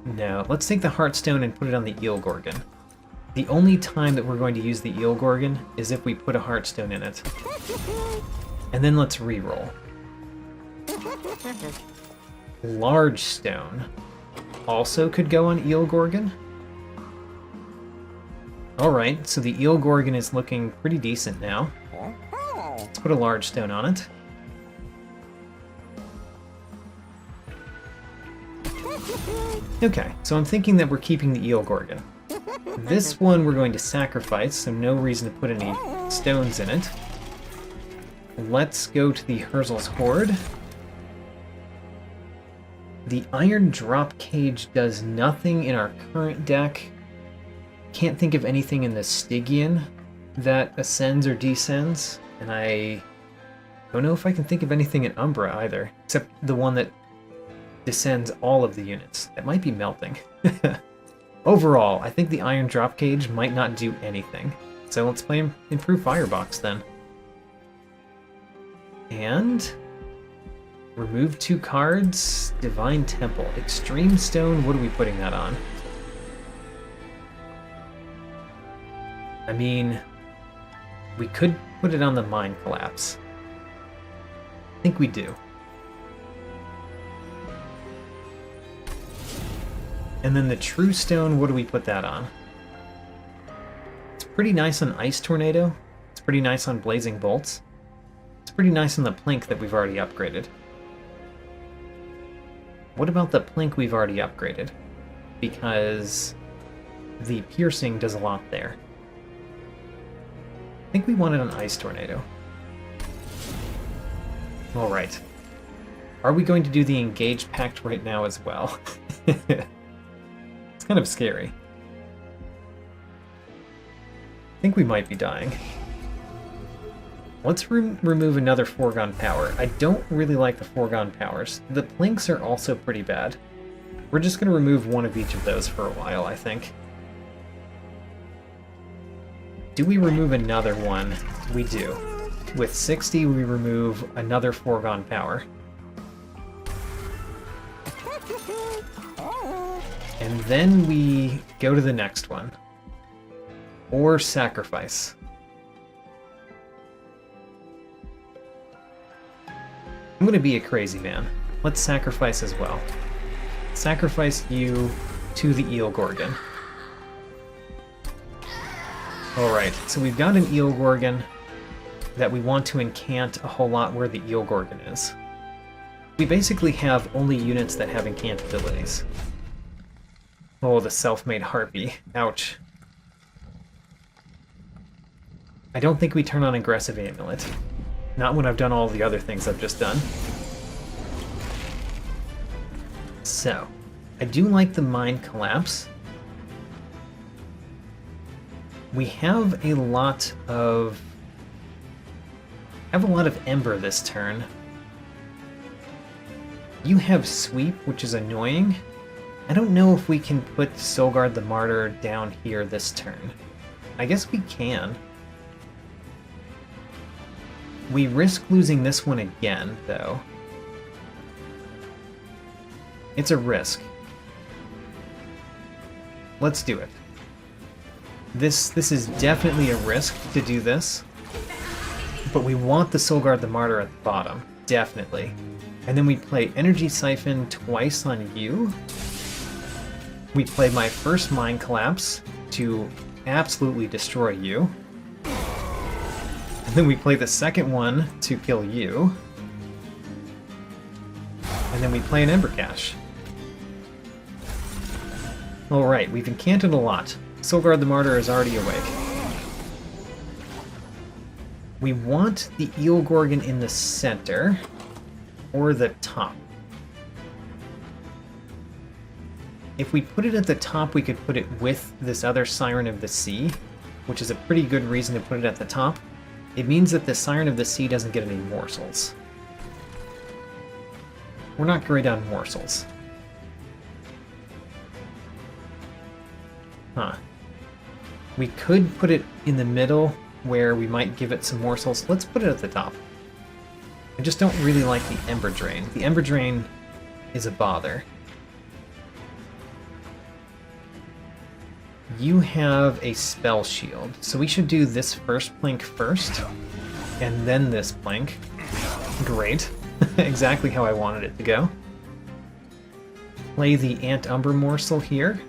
No, let's take the Heartstone and put it on the Eel Gorgon. The only time that we're going to use the Eel Gorgon is if we put a Heartstone in it. And then let's reroll. Large Stone also could go on Eel Gorgon. Alright, so the Eel Gorgon is looking pretty decent now. Let's put a Large Stone on it. Okay, so I'm thinking that we're keeping the Eel Gorgon. This one we're going to sacrifice, so no reason to put any stones in it. Let's go to the Herzl's Hoard. The Iron Drop Cage does nothing in our current deck. Can't think of anything in the Stygian that ascends or descends, and I don't know if I can think of anything in Umbra either, except the one that descends all of the units. That might be Melting. Overall, I think the Iron Drop Cage might not do anything. So let's play Improve Firebox then. And remove 2 cards. Divine Temple. Extreme Stone, what are we putting that on? I mean, we could put it on the Mind Collapse. I think we do. And then the True Stone, what do we put that on? It's pretty nice on Ice Tornado. It's pretty nice on Blazing Bolts. It's pretty nice on the Plink that we've already upgraded. What about the Plink we've already upgraded? Because the Piercing does a lot there. I think we want it on Ice Tornado. Alright. Are we going to do the Engage Pact right now as well? It's kind of scary. I think we might be dying. Let's remove another Foregone Power. I don't really like the Foregone Powers. The Plinks are also pretty bad. We're just going to remove one of each of those for a while, I think. Do we remove another one? We do. With 60, we remove another Foregone Power. And then we go to the next one. Or sacrifice. I'm going to be a crazy man. Let's sacrifice as well. Sacrifice you to the Eel Gorgon. Alright, so we've got an Eel Gorgon that we want to incant a whole lot where the Eel Gorgon is. We basically have only units that have incant abilities. Oh, the self-made Harpy. Ouch. I don't think we turn on Aggressive Amulet. Not when I've done all the other things I've just done. So, I do like the Mind Collapse. We have a lot of Ember this turn. You have Sweep, which is annoying. I don't know if we can put Soulguard the Martyr down here this turn. I guess we can. We risk losing this one again, though. It's a risk. Let's do it. This is definitely a risk to do this. But we want the Soulguard the Martyr at the bottom. Definitely. And then we play Energy Siphon twice on you. We play my first Mind Collapse to absolutely destroy you. And then we play the second one to kill you. And then we play an Ember Cache. Alright, we've incanted a lot. Soulguard the Martyr is already awake. We want the Eel Gorgon in the center, or the top. If we put it at the top, we could put it with this other Siren of the Sea, which is a pretty good reason to put it at the top. It means that the Siren of the Sea doesn't get any morsels. We're not great on morsels. Huh. We could put it in the middle where we might give it some morsels. Let's put it at the top. I just don't really like the Ember Drain. The Ember Drain is a bother. You have a spell shield, so we should do this first plank first, and then this plank. Great. Exactly how I wanted it to go. Play the Ant Umbra morsel here.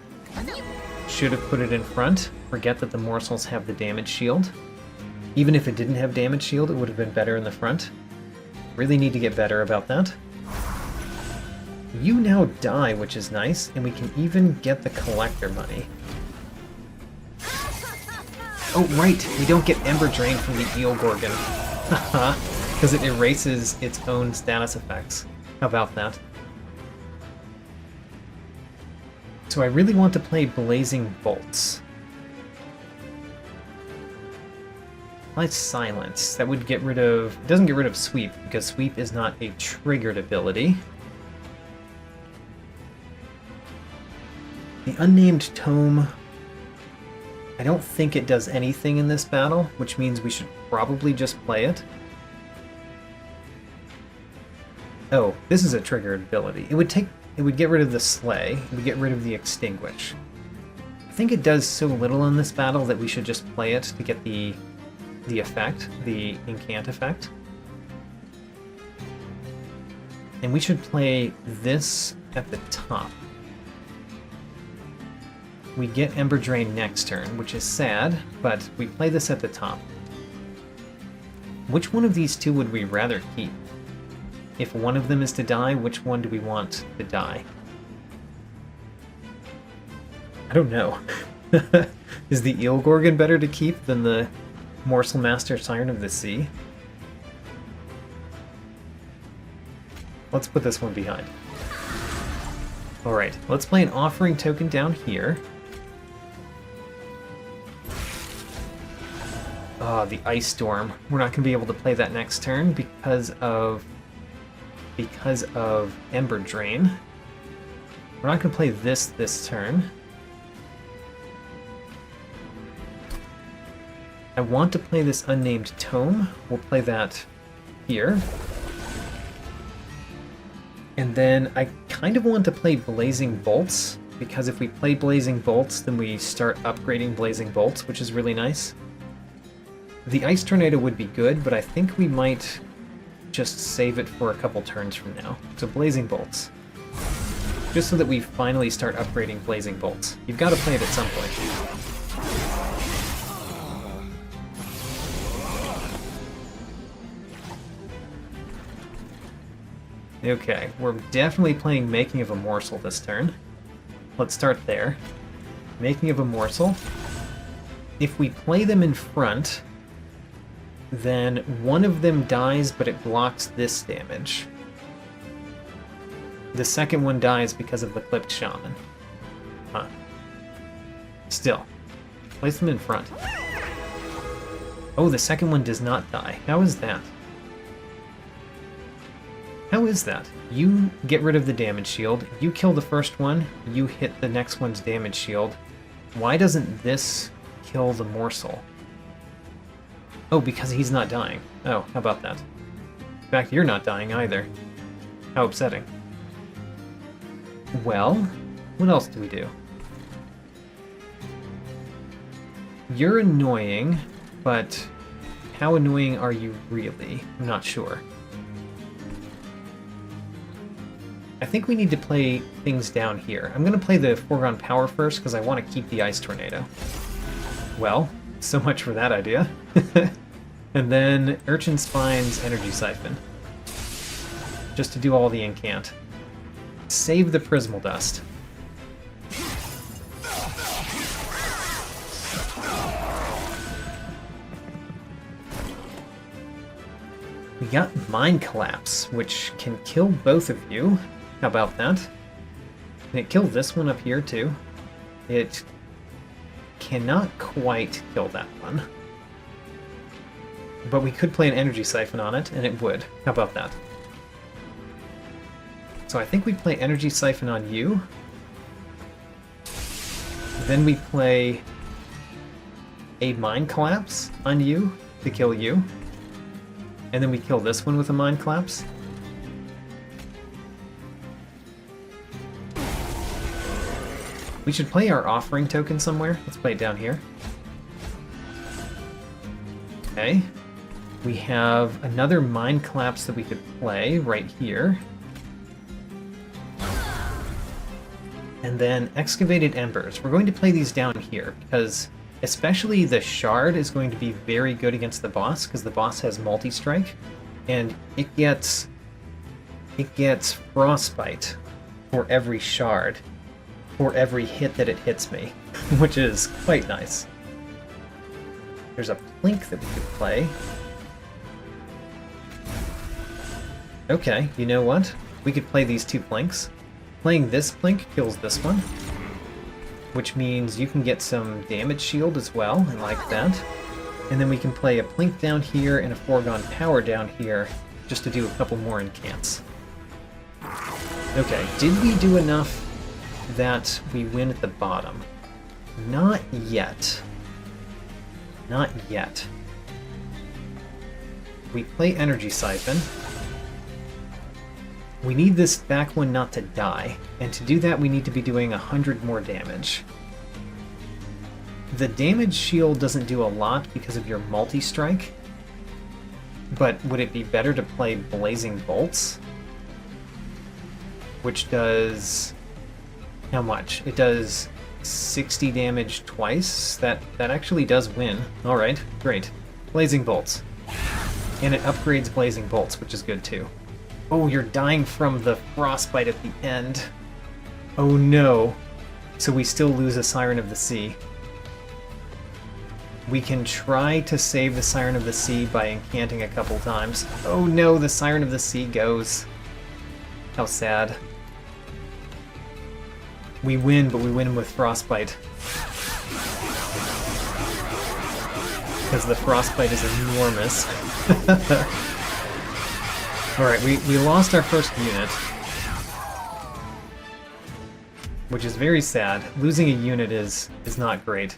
Should have put it in front. Forget that the morsels have the damage shield. Even if it didn't have damage shield, it would have been better in the front. Really need to get better about that. You now die, which is nice, and we can even get the collector money. Oh, right, we don't get Ember Drain from the Eel Gorgon. Haha, because it erases its own status effects. How about that? So I really want to play Blazing Bolts. Like Silence. That would get rid of... It doesn't get rid of Sweep, because Sweep is not a triggered ability. The Unnamed Tome... I don't think it does anything in this battle, which means we should probably just play it. Oh, this is a triggered ability. It would get rid of the Slay. It would get rid of the Extinguish. I think it does so little in this battle that we should just play it to get the effect, the incant effect. And we should play this at the top. We get Ember Drain next turn, which is sad, but we play this at the top. Which one of these two would we rather keep? If one of them is to die, which one do we want to die? I don't know. Is the Eel Gorgon better to keep than the Morsel Master Siren of the Sea? Let's put this one behind. Alright, let's play an Offering Token down here. The Ice Storm. We're not going to be able to play that next turn because of Ember Drain. We're not going to play this turn. I want to play this Unnamed Tome. We'll play that here. And then I kind of want to play Blazing Bolts, because if we play Blazing Bolts, then we start upgrading Blazing Bolts, which is really nice. The Ice Tornado would be good, but I think we might just save it for a couple turns from now. So Blazing Bolts. Just so that we finally start upgrading Blazing Bolts. You've got to play it at some point. Okay, we're definitely playing Making of a Morsel this turn. Let's start there. Making of a Morsel. If we play them in front, then one of them dies, but it blocks this damage. The second one dies because of the Clipped Shaman. Huh. Still. Place them in front. Oh, the second one does not die. How is that? How is that? You get rid of the damage shield, you kill the first one, you hit the next one's damage shield. Why doesn't this kill the morsel? Oh, because he's not dying. Oh, how about that? In fact, you're not dying either. How upsetting. Well, what else do we do? You're annoying, but how annoying are you really? I'm not sure. I think we need to play things down here. I'm going to play the Foregone Power first because I want to keep the Ice Tornado. Well, so much for that idea. And then Urchin Spine's Energy Siphon. Just to do all the incant. Save the Prismal Dust. We got Mind Collapse, which can kill both of you. How about that? Can it kill this one up here too? It cannot quite kill that one. But we could play an energy siphon on it, and it would. How about that? So I think we play energy siphon on you. Then we play a mind collapse on you to kill you. And then we kill this one with a mind collapse. We should play our offering token somewhere. Let's play it down here. Okay. We have another mind collapse that we could play right here. And then excavated embers. We're going to play these down here because especially the shard is going to be very good against the boss because the boss has multi-strike and it gets frostbite for every shard, for every hit that it hits me, which is quite nice. There's a plink that we could play. Okay, you know what? We could play these two plinks. Playing this plink kills this one, which means you can get some damage shield as well. I like that. And then we can play a plink down here and a foregone power down here just to do a couple more incants. Okay, did we do enough that we win at the bottom? Not yet. Not yet. We play Energy Siphon. We need this back one not to die, and to do that we need to be doing 100 more damage. The damage shield doesn't do a lot because of your multi-strike, but would it be better to play Blazing Bolts? Which does... how much? It does 60 damage twice? That actually does win. Alright, great. Blazing Bolts. And it upgrades Blazing Bolts, which is good too. Oh, you're dying from the frostbite at the end. Oh no. So we still lose a Siren of the Sea. We can try to save the Siren of the Sea by incanting a couple times. Oh no, the Siren of the Sea goes. How sad. We win, but we win with frostbite. Because the frostbite is enormous. Alright, we lost our first unit. Which is very sad. Losing a unit is not great.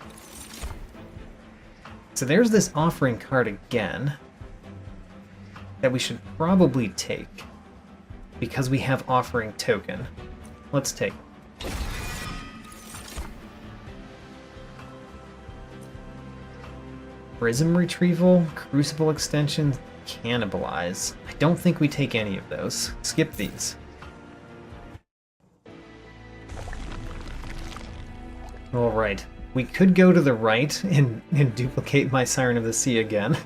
So there's this offering card again that we should probably take because we have offering token. Let's take it. Prism Retrieval, Crucible Extension, Cannibalize. I don't think we take any of those. Skip these. Alright. We could go to the right and duplicate my Siren of the Sea again.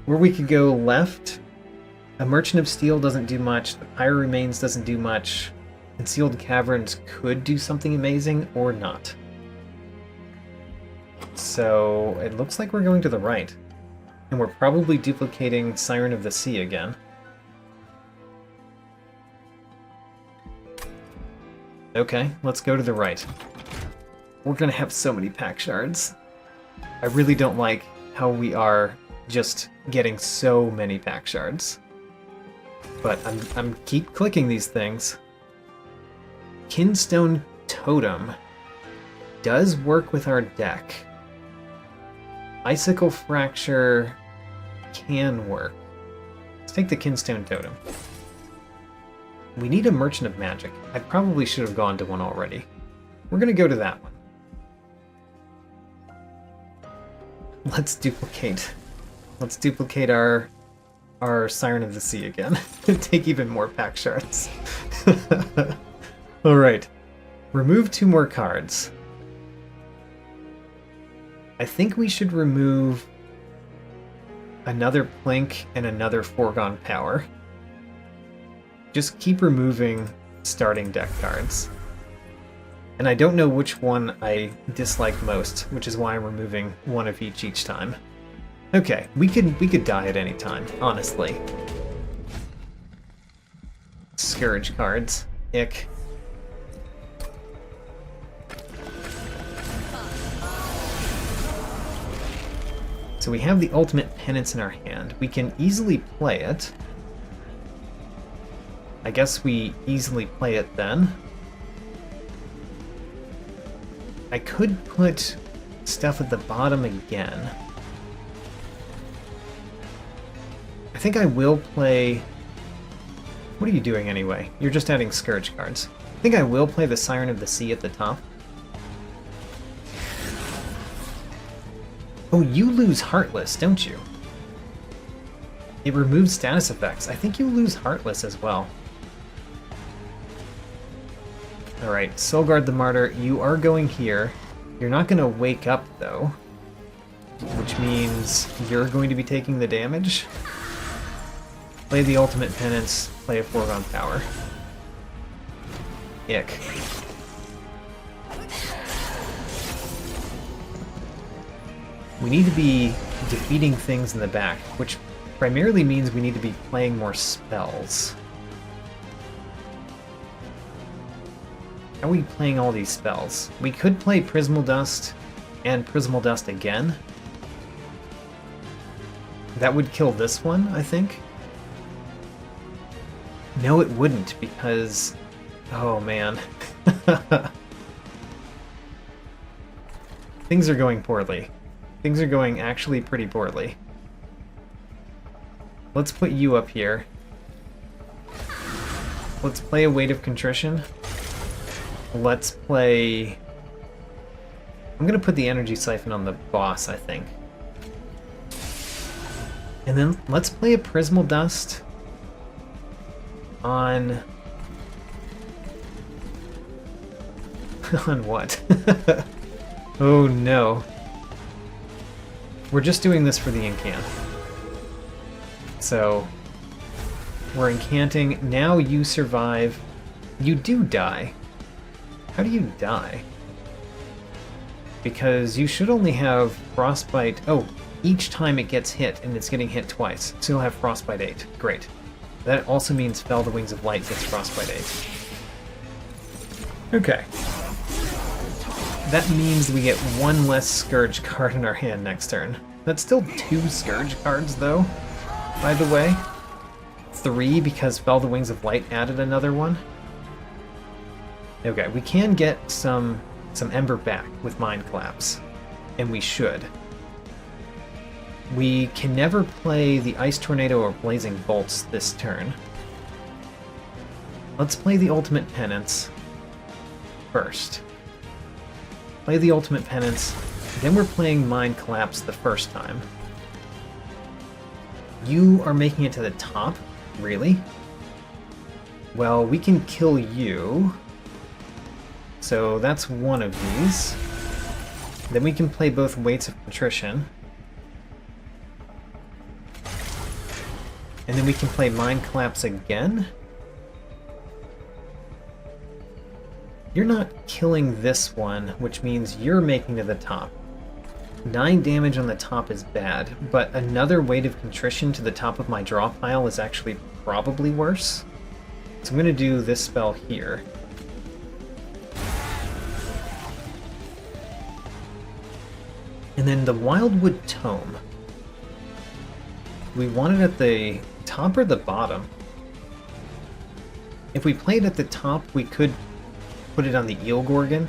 Or we could go left. A Merchant of Steel doesn't do much. The Pyre Remains doesn't do much. Concealed Caverns could do something amazing, or not. So it looks like we're going to the right. And we're probably duplicating Siren of the Sea again. Okay, let's go to the right. We're gonna have so many pack shards. I really don't like how we are just getting so many pack shards. But I'm keep clicking these things. Kinstone Totem does work with our deck. Icicle Fracture can work. Let's take the Kinstone Totem. We need a Merchant of Magic. I probably should have gone to one already. We're gonna go to that one. Let's duplicate. Let's duplicate our Siren of the Sea again. Take even more pack shards. Alright. Remove 2 more cards. I think we should remove another Plink and another Foregone Power. Just keep removing starting deck cards. And I don't know which one I dislike most, which is why I'm removing one of each time. Okay, we could die at any time, honestly. Scourge cards. Ick. So we have the Ultimate Penance in our hand. We can easily play it. I guess we easily play it then. I could put stuff at the bottom again. I think I will play... What are you doing anyway? You're just adding Scourge cards. I think I will play the Siren of the Sea at the top. Oh, you lose Heartless, don't you? It removes status effects. I think you lose Heartless as well. Alright, Soulguard the Martyr, you are going here. You're not going to wake up, though. Which means you're going to be taking the damage. Play the Ultimate Penance, play a Foregone Power. Ick. We need to be defeating things in the back, which primarily means we need to be playing more spells. How are we playing all these spells? We could play Prismal Dust and Prismal Dust again. That would kill this one, I think. No, it wouldn't, because... Oh, man. Things are going poorly. Things are going actually pretty poorly. Let's put you up here. Let's play a Weight of Contrition. Let's play... I'm gonna put the Energy Siphon on the boss, I think. And then let's play a Prismal Dust on... on what? Oh no. We're just doing this for the incant. So, we're incanting. Now you survive. You do die. How do you die? Because you should only have Frostbite... Oh, each time it gets hit, and it's getting hit twice. So you'll have Frostbite 8. Great. That also means Fell the Wings of Light gets Frostbite 8. Okay. That means we get one less Scourge card in our hand next turn. That's still 2 Scourge cards, though, by the way. 3 because Fell the Wings of Light added another one. Okay, we can get some Ember back with Mind Collapse, and we should. We can never play the Ice Tornado or Blazing Bolts this turn. Let's play the Ultimate Penance first. Play the Ultimate Penance, then we're playing Mind Collapse the first time. You are making it to the top? Really? Well, we can kill you. So that's one of these. Then we can play both Weights of Contrition. And then we can play Mind Collapse again. You're not killing this one, which means you're making to the top. 9 damage on the top is bad, but another Weight of Contrition to the top of my draw pile is actually probably worse. So I'm going to do this spell here. And then the Wildwood Tome. We want it at the top or the bottom? If we play it at the top, we could put it on the Eel Gorgon,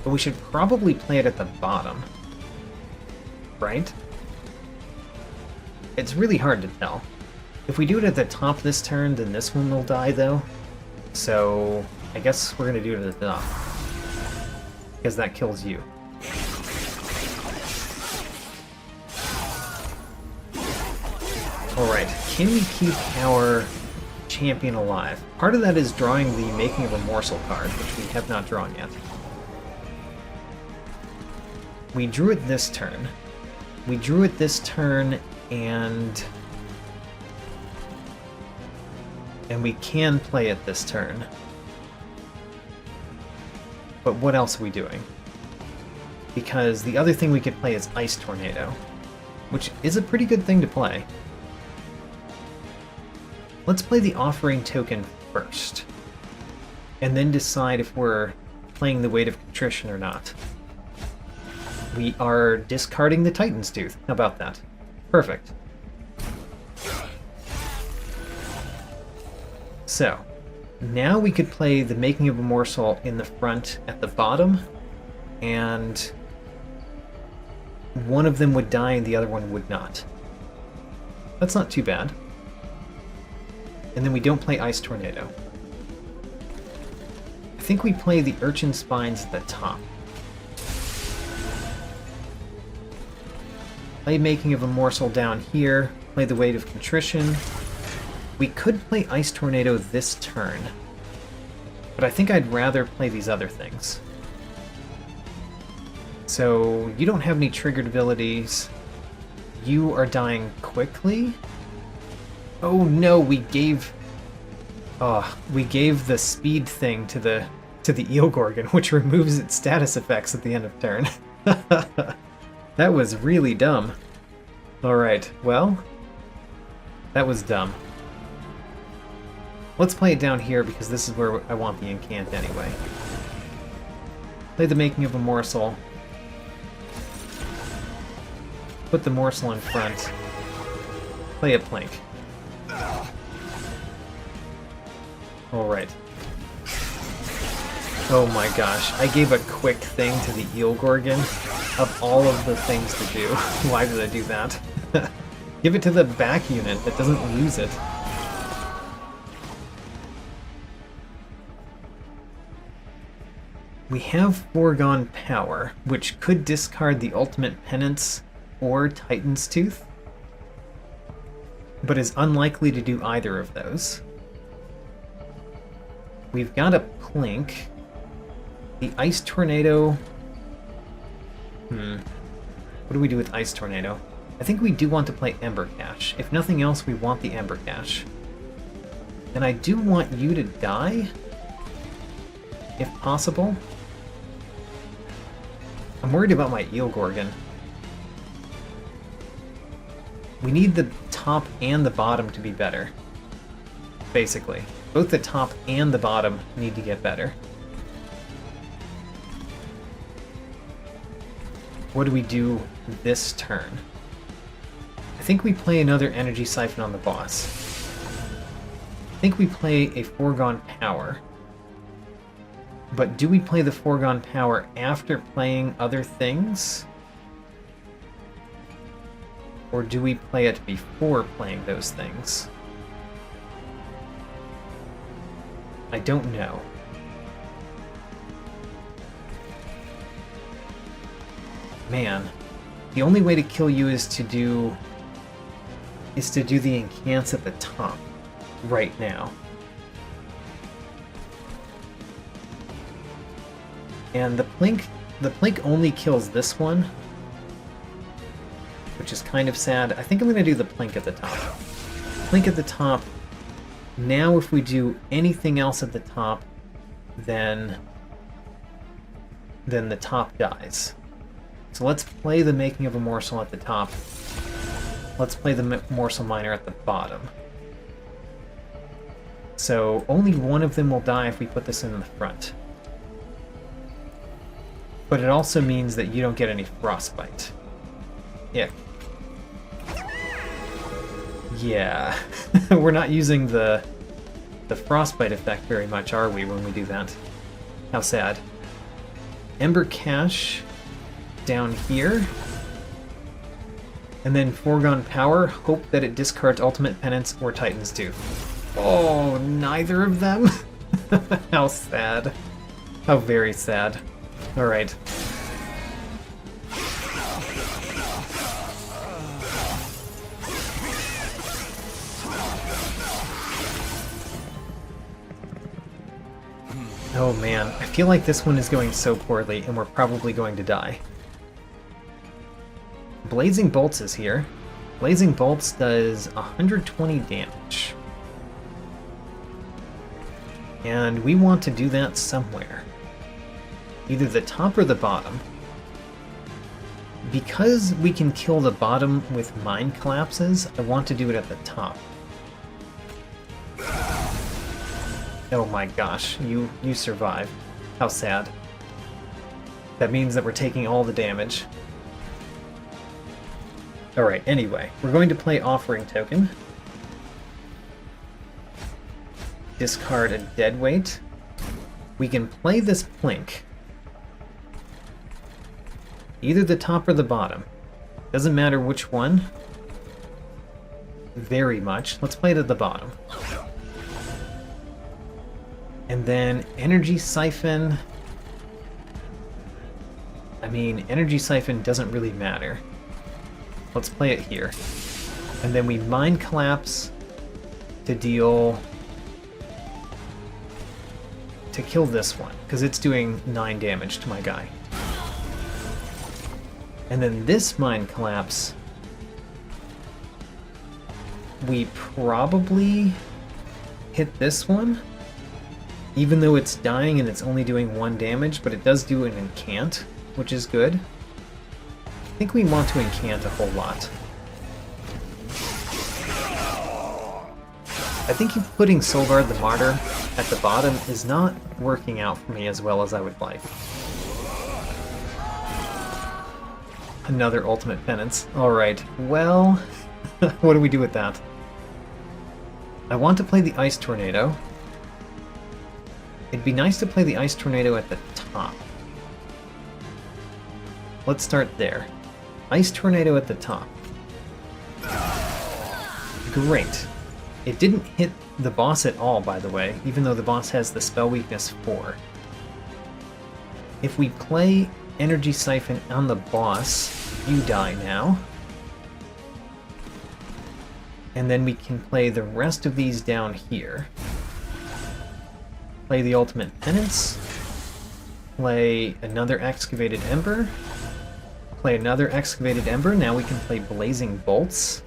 but we should probably play it at the bottom. Right? It's really hard to tell. If we do it at the top this turn, then this one will die, though. So I guess we're going to do it at the top, because that kills you. Alright, can we keep our champion alive? Part of that is drawing the Making of a Morsel card, which we have not drawn yet. We drew it this turn. We drew it this turn, and we can play it this turn. But what else are we doing? Because the other thing we could play is Ice Tornado, which is a pretty good thing to play. Let's play the Offering Token first, and then decide if we're playing the Weight of Contrition or not. We are discarding the Titan's Tooth. How about that? Perfect. So, now we could play the Making of a Morsel in the front at the bottom, and one of them would die and the other one would not. That's not too bad. And then we don't play Ice Tornado. I think we play the Urchin Spines at the top. Play Making of a Morsel down here, play the Weight of Contrition. We could play Ice Tornado this turn, but I think I'd rather play these other things. So, you don't have any triggered abilities. You are dying quickly? Oh no, we gave the speed thing to the Eel Gorgon, which removes its status effects at the end of turn. That was really dumb. Alright, well, that was dumb. Let's play it down here because this is where I want the incant anyway. Play the Making of a Morsel. Put the morsel in front. Play a Plink. Alright. Oh my gosh, I gave a quick thing to the Eel Gorgon of all of the things to do. Why did I do that? Give it to the back unit that doesn't lose it. We have Foregone Power, which could discard the Ultimate Penance or Titan's Tooth, but is unlikely to do either of those. We've got a Plink. The Ice Tornado... What do we do with Ice Tornado? I think we do want to play Ember Cache. If nothing else, we want the Ember Cache. And I do want you to die, if possible. I'm worried about my Eel Gorgon. We need the top and the bottom to be better. Basically. Both the top and the bottom need to get better. What do we do this turn? I think we play another Energy Siphon on the boss. I think we play a Foregone Power. But do we play the Foregone Power after playing other things? Or do we play it before playing those things? I don't know. Man, the only way to kill you is to do the incants at the top right now. And the Plink only kills this one, which is kind of sad. I think I'm going to do the Plink at the top. Plink at the top. Now if we do anything else at the top, then the top dies. So let's play the Making of a Morsel at the top. Let's play the Morsel Miner at the bottom. So only one of them will die if we put this in the front. But it also means that you don't get any Frostbite. Ick. Yeah. We're not using the Frostbite effect very much, are we, when we do that? How sad. Ember Cache down here. And then Foregone Power, hope that it discards Ultimate Penance or Titan's Tooth. Oh, neither of them? How sad. How very sad. Alright. Oh man, I feel like this one is going so poorly and we're probably going to die. Blazing Bolts is here. Blazing Bolts does 120 damage. And we want to do that somewhere. Either the top or the bottom. Because we can kill the bottom with Mind Collapses, I want to do it at the top. Oh my gosh, you survived. How sad. That means that we're taking all the damage. Alright, anyway, we're going to play Offering Token. Discard a Deadweight. We can play this Plink. Either the top or the bottom. Doesn't matter which one. Very much. Let's play it at the bottom. And then Energy Siphon. I mean, Energy Siphon doesn't really matter. Let's play it here. And then we Mind Collapse to deal... to kill this one, because it's doing 9 damage to my guy. And then this Mind Collapse... we probably hit this one, even though it's dying and it's only doing 1 damage, but it does do an incant, which is good. I think we want to incant a whole lot. I think putting Solgard the Martyr at the bottom is not working out for me as well as I would like. Another Ultimate Penance. Alright, well... what do we do with that? I want to play the Ice Tornado. It'd be nice to play the Ice Tornado at the top. Let's start there. Ice Tornado at the top. Great. It didn't hit the boss at all, by the way, even though the boss has the spell weakness 4. If we play Energy Siphon on the boss, you die now. And then we can play the rest of these down here. Play the Ultimate Penance. Play another Excavated Ember. Play another Excavated Ember. Now we can play Blazing Bolts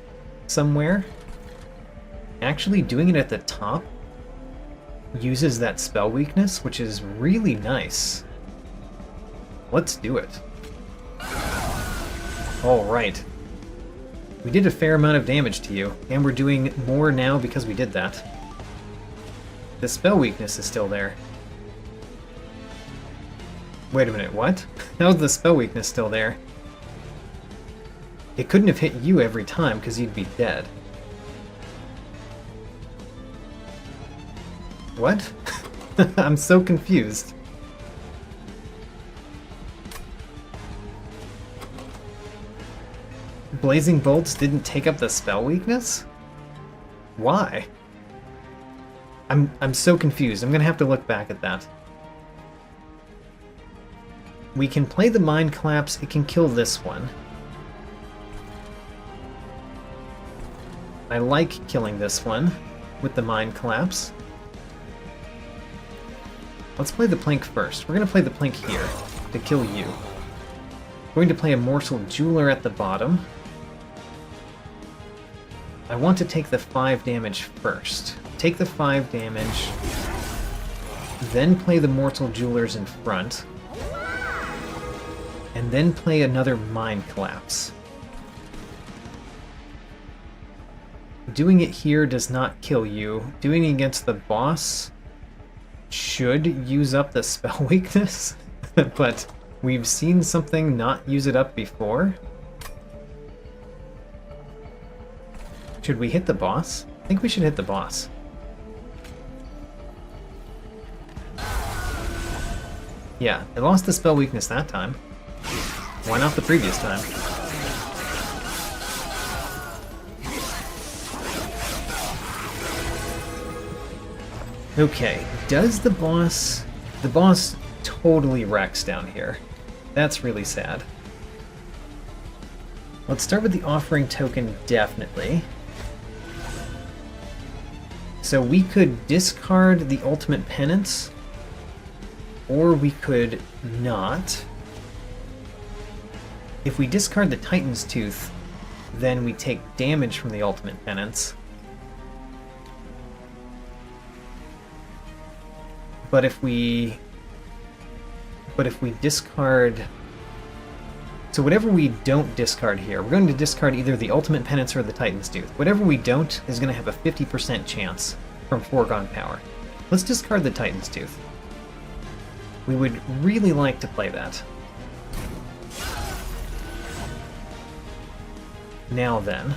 somewhere. Actually, doing it at the top uses that spell weakness, which is really nice. Let's do it. Alright. We did a fair amount of damage to you, and we're doing more now because we did that. The spell weakness is still there. Wait a minute, what? How is the spell weakness still there? It couldn't have hit you every time because you'd be dead. What? I'm so confused. Blazing Bolts didn't take up the spell weakness? Why? I'm so confused. I'm gonna have to look back at that. We can play the Mind Collapse. It can kill this one. I like killing this one with the Mind Collapse. Let's play the Plink first. We're going to play the Plink here to kill you. We're going to play a Morsel Jeweler at the bottom. I want to take the 5 damage first. Take the 5 damage, then play the Morsel Jewelers in front, and then play another Mind Collapse. Doing it here does not kill you. Doing it against the boss should use up the spell weakness, but we've seen something not use it up before. Should we hit the boss? I think we should hit the boss. Yeah, it lost the spell weakness that time. Why not the previous time? Okay, does the boss... The boss totally wrecks down here. That's really sad. Let's start with the Offering Token, definitely. So we could discard the Ultimate Penance, or we could not. If we discard the Titan's Tooth, then we take damage from the Ultimate Penance. But if we discard... So whatever we don't discard here, we're going to discard either the Ultimate Penance or the Titan's Tooth. Whatever we don't is going to have a 50% chance from foregone power. Let's discard the Titan's Tooth. We would really like to play that. Now then,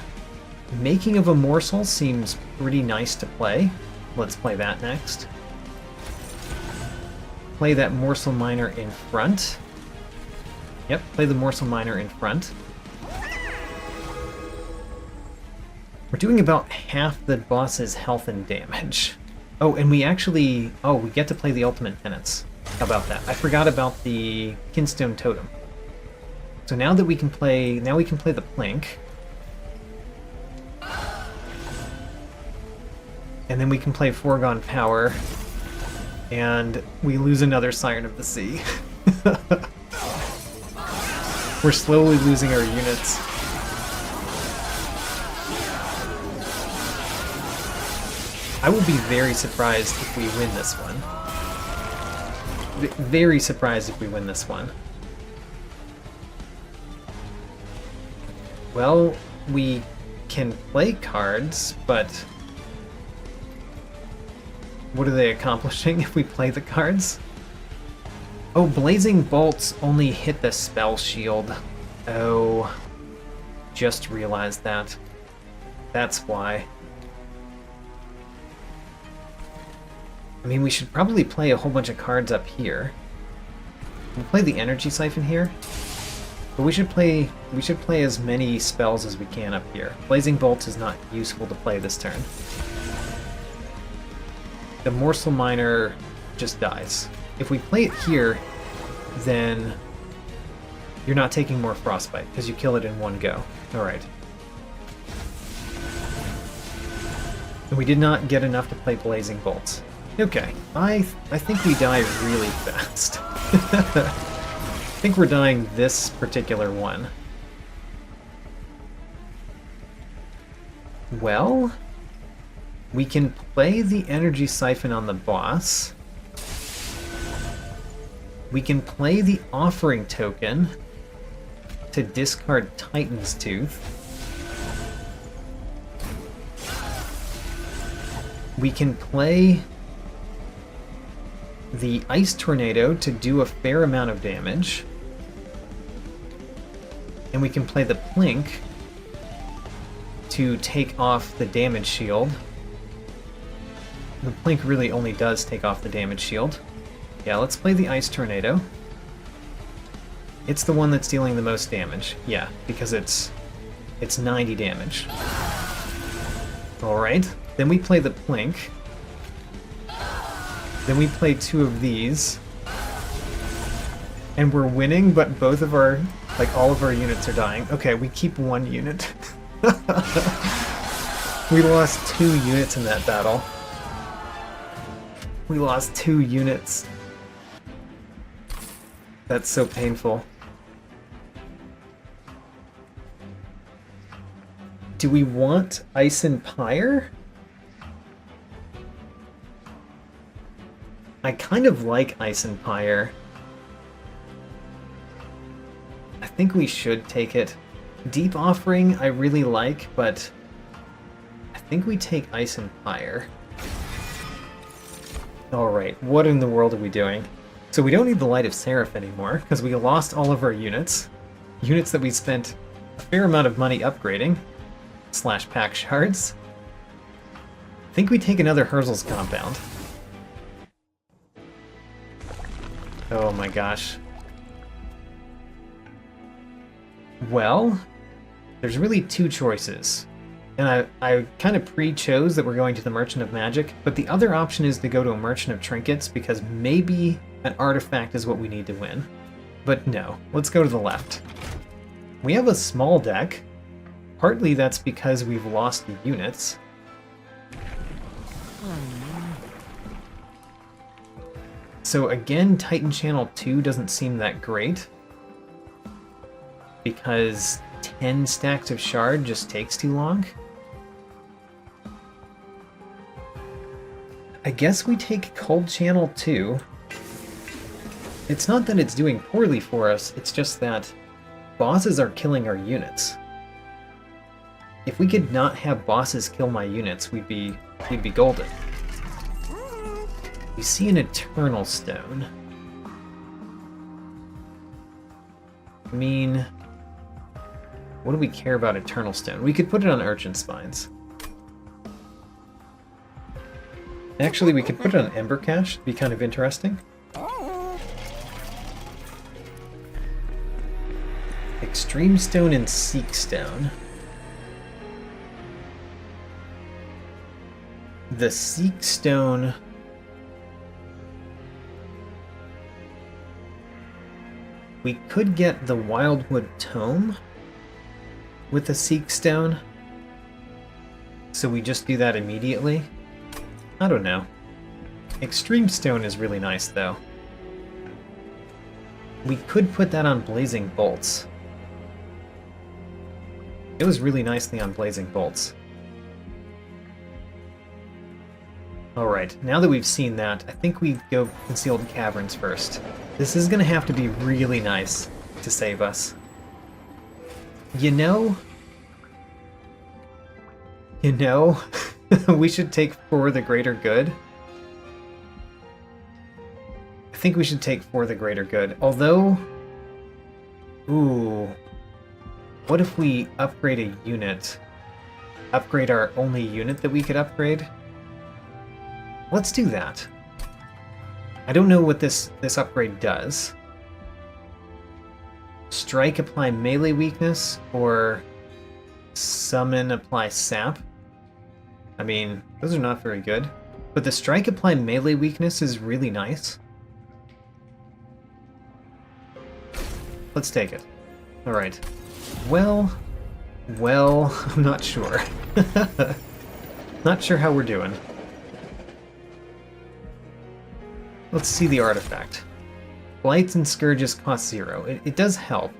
Making of a Morsel seems pretty nice to play. Let's play that next. Play that Morsel Miner in front. Yep, play the Morsel Miner in front. We're doing about half the boss's health and damage. Oh, and we actually... Oh, we get to play the Ultimate Penance. How about that? I forgot about the Kinstone Totem. So now that we can play... Now we can play the Plink. And then we can play Foregone Power. And we lose another Siren of the Sea. We're slowly losing our units. I will be very surprised if we win this one. Very surprised if we win this one. Well, we can play cards, but what are they accomplishing if we play the cards? Oh, Blazing Bolts only hit the spell shield. Oh, just realized that. That's why. I mean, we should probably play a whole bunch of cards up here. We'll play the Energy Siphon here, but we should play as many spells as we can up here. Blazing Bolts is not useful to play this turn. The Morsel Miner just dies. If we play it here, then you're not taking more Frostbite, because you kill it in one go. Alright. And we did not get enough to play Blazing Bolts. Okay, I think we die really fast. I think we're dying this particular one. Well, we can play the Energy Siphon on the boss. We can play the Offering Token to discard Titan's Tooth. We can play the Ice Tornado to do a fair amount of damage. And we can play the Plink to take off the damage shield. The Plink really only does take off the damage shield. Yeah, let's play the Ice Tornado. It's the one that's dealing the most damage. Yeah, because it's 90 damage. Alright, then we play the Plink. Then we play two of these. And we're winning, but both of our, like, all of our units are dying. Okay, we keep one unit. We lost 2 units in that battle. We lost 2 units. That's so painful. Do we want Ice and Pyre? I kind of like Ice and Pyre. I think we should take it. Deep Offering I really like, but I think we take Ice and Pyre. Alright, what in the world are we doing? So we don't need the Light of Seraph anymore, because we lost all of our units. Units that we spent a fair amount of money upgrading. / pack shards. I think we take another Herzl's Compound. Oh my gosh. Well, there's really 2 choices. And I kind of pre-chose that we're going to the Merchant of Magic, but the other option is to go to a Merchant of Trinkets, because maybe an artifact is what we need to win. But no, let's go to the left. We have a small deck. Partly that's because we've lost the units. So again, Titan Channel 2 doesn't seem that great, because 10 stacks of shard just takes too long. I guess we take Cold Channel 2. It's not that it's doing poorly for us, it's just that bosses are killing our units. If we could not have bosses kill my units, we'd be golden. We see an Eternal Stone. I mean, What do we care about Eternal Stone? We could put it on Urchin Spines. Actually, we could put it on Ember Cache. It'd be kind of interesting. Extreme Stone and Seek Stone. The Seek Stone... We could get the Wildwood Tome with the Seek Stone. So we just do that immediately. I don't know. Extreme Stone is really nice, though. We could put that on Blazing Bolts. It was really nicely on Blazing Bolts. Alright, now that we've seen that, I think we go Concealed Caverns first. This is going to have to be really nice to save us. You know, we should take For the Greater Good. I think we should take For the Greater Good. Although, ooh, what if we upgrade a unit? Upgrade our only unit that we could upgrade? Let's do that. I don't know what this upgrade does. Strike apply melee weakness, or summon apply sap. I mean, those are not very good. But the strike apply melee weakness is really nice. Let's take it. Alright. Well, I'm not sure. Not sure how we're doing. Let's see the artifact. Blights and Scourges cost 0. It does help.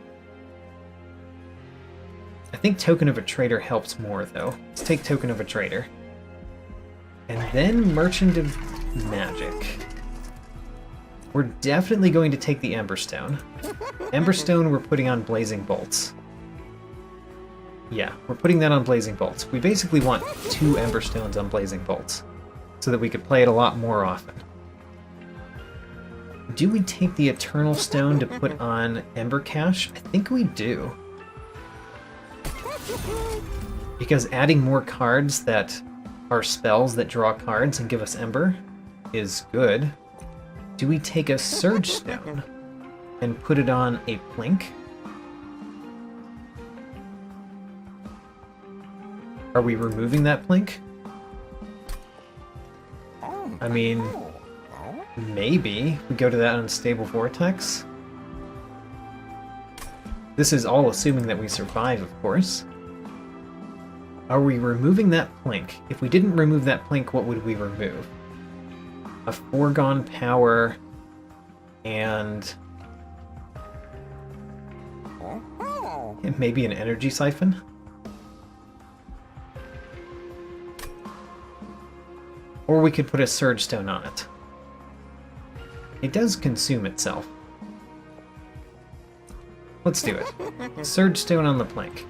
I think Token of a Traitor helps more, though. Let's take Token of a Traitor. And then Merchant of Magic. We're definitely going to take the Emberstone. Emberstone we're putting on Blazing Bolts. Yeah, we're putting that on Blazing Bolts. We basically want 2 Emberstones on Blazing Bolts, so that we could play it a lot more often. Do we take the Eternal Stone to put on Ember Cache? I think we do. Because adding more cards that are spells that draw cards and give us Ember is good. Do we take a Surge Stone and put it on a Plink? Are we removing that Plink? I mean, maybe. We go to that Unstable Vortex. This is all assuming that we survive, of course. Are we removing that Plink? If we didn't remove that Plink, what would we remove? A Foregone Power and maybe an Energy Siphon? Or we could put a Surge Stone on it. It does consume itself. Let's do it. Surge Stone on the Plink.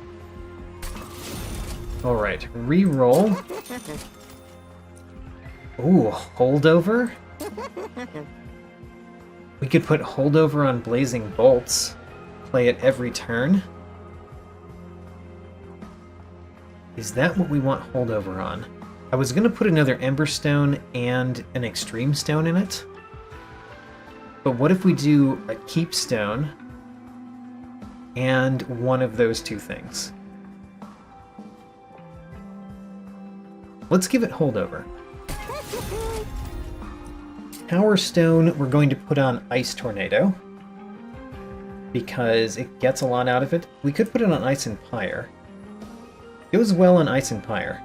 Alright, re-roll. Ooh, Holdover? We could put Holdover on Blazing Bolts. Play it every turn. Is that what we want Holdover on? I was going to put another Emberstone and an Extreme Stone in it. But what if we do a Keep Stone and one of those two things? Let's give it Holdover. Power Stone we're going to put on Ice Tornado, because it gets a lot out of it. We could put it on Ice and Pyre. It goes well on Ice and Pyre.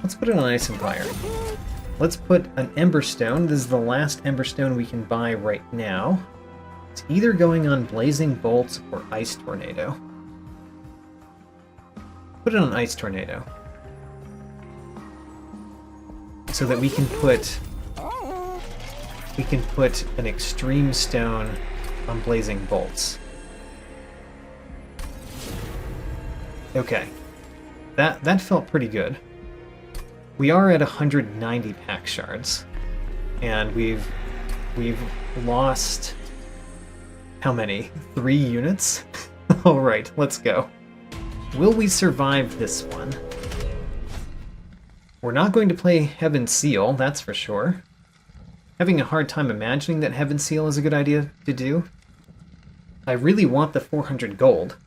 Let's put it on Ice and Pyre. Let's put an Emberstone. This is the last Emberstone we can buy right now. It's either going on Blazing Bolts or Ice Tornado. Put it on Ice Tornado. So that we can put an Extreme Stone on Blazing Bolts. Okay. That felt pretty good. We are at 190 pack shards. And we've lost how many? 3 units? Alright, let's go. Will we survive this one? We're not going to play Heaven Seal, that's for sure. Having a hard time imagining that Heaven Seal is a good idea to do. I really want the 400 gold,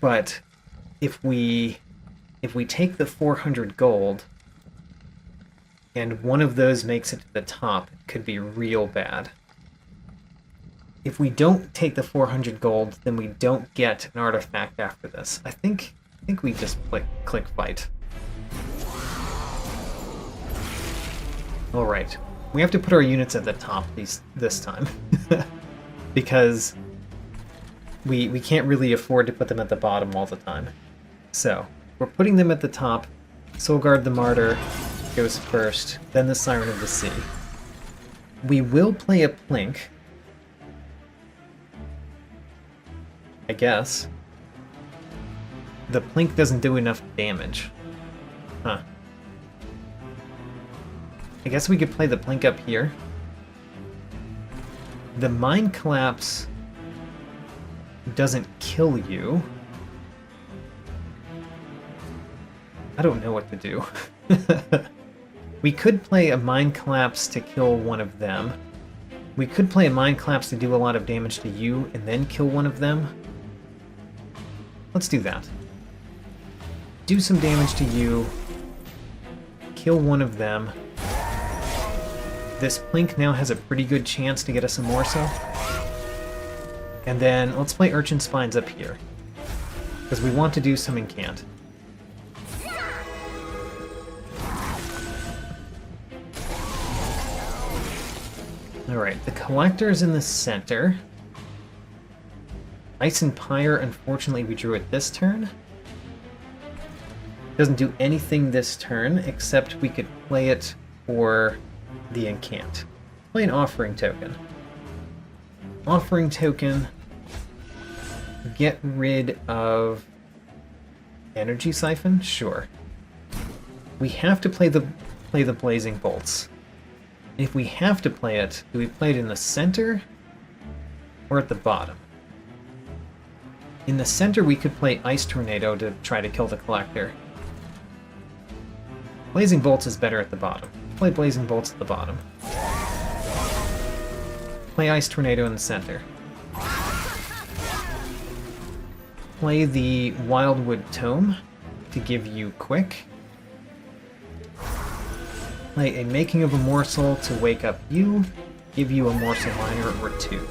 but if we take the 400 gold and one of those makes it to the top, it could be real bad. If we don't take the 400 gold, then we don't get an artifact after this. I think we just click fight. Alright, we have to put our units at the top this time. Because we can't really afford to put them at the bottom all the time. So, we're putting them at the top. Soulguard the Martyr goes first, then the Siren of the Sea. We will play a Plink, I guess. The Plink doesn't do enough damage. Huh. I guess we could play the Plink up here. The Mind Collapse doesn't kill you. I don't know what to do. We could play a Mind Collapse to kill one of them. We could play a Mind Collapse to do a lot of damage to you and then kill one of them. Let's do that. Do some damage to you. Kill one of them. This Plink now has a pretty good chance to get us a morsel. And then let's play Urchin Spines up here, because we want to do some incant. Alright, the Collector's in the center. Ice and Pyre, unfortunately we drew it this turn. Doesn't do anything this turn, except we could play it for the incant. Play an Offering Token. Offering Token. Get rid of Energy Siphon? Sure. We have to play the Blazing Bolts. If we have to play it, do we play it in the center or at the bottom? In the center we could play Ice Tornado to try to kill the Collector. Blazing Bolts is better at the bottom. Play Blazing Bolts at the bottom. Play Ice Tornado in the center. Play the Wildwood Tome to give you quick. Play a Making of a Morsel to wake up you, give you a Morsel Miner or two.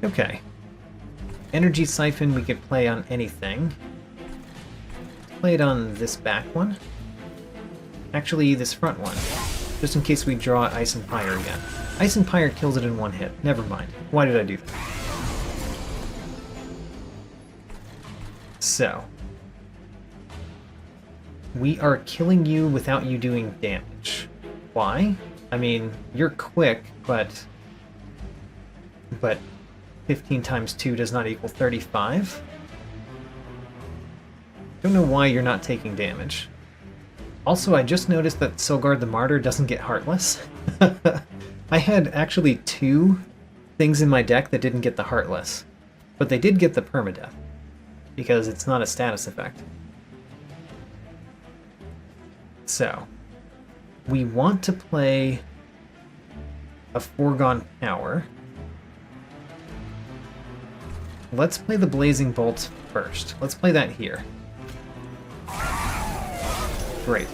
Okay. Energy Siphon we could play on anything. Play it on this back one. Actually, this front one. Just in case we draw Ice and Pyre again. Ice and Pyre kills it in one hit. Never mind. Why did I do that? So. We are killing you without you doing damage. Why? I mean, you're quick, but 15 times 2 does not equal 35? Don't know why you're not taking damage. Also, I just noticed that Soulguard the Martyr doesn't get Heartless. I had actually 2 things in my deck that didn't get the Heartless, but they did get the Permadeath, because it's not a status effect. So, we want to play a Foregone Power. Let's play the Blazing Bolts first. Let's play that here. Great.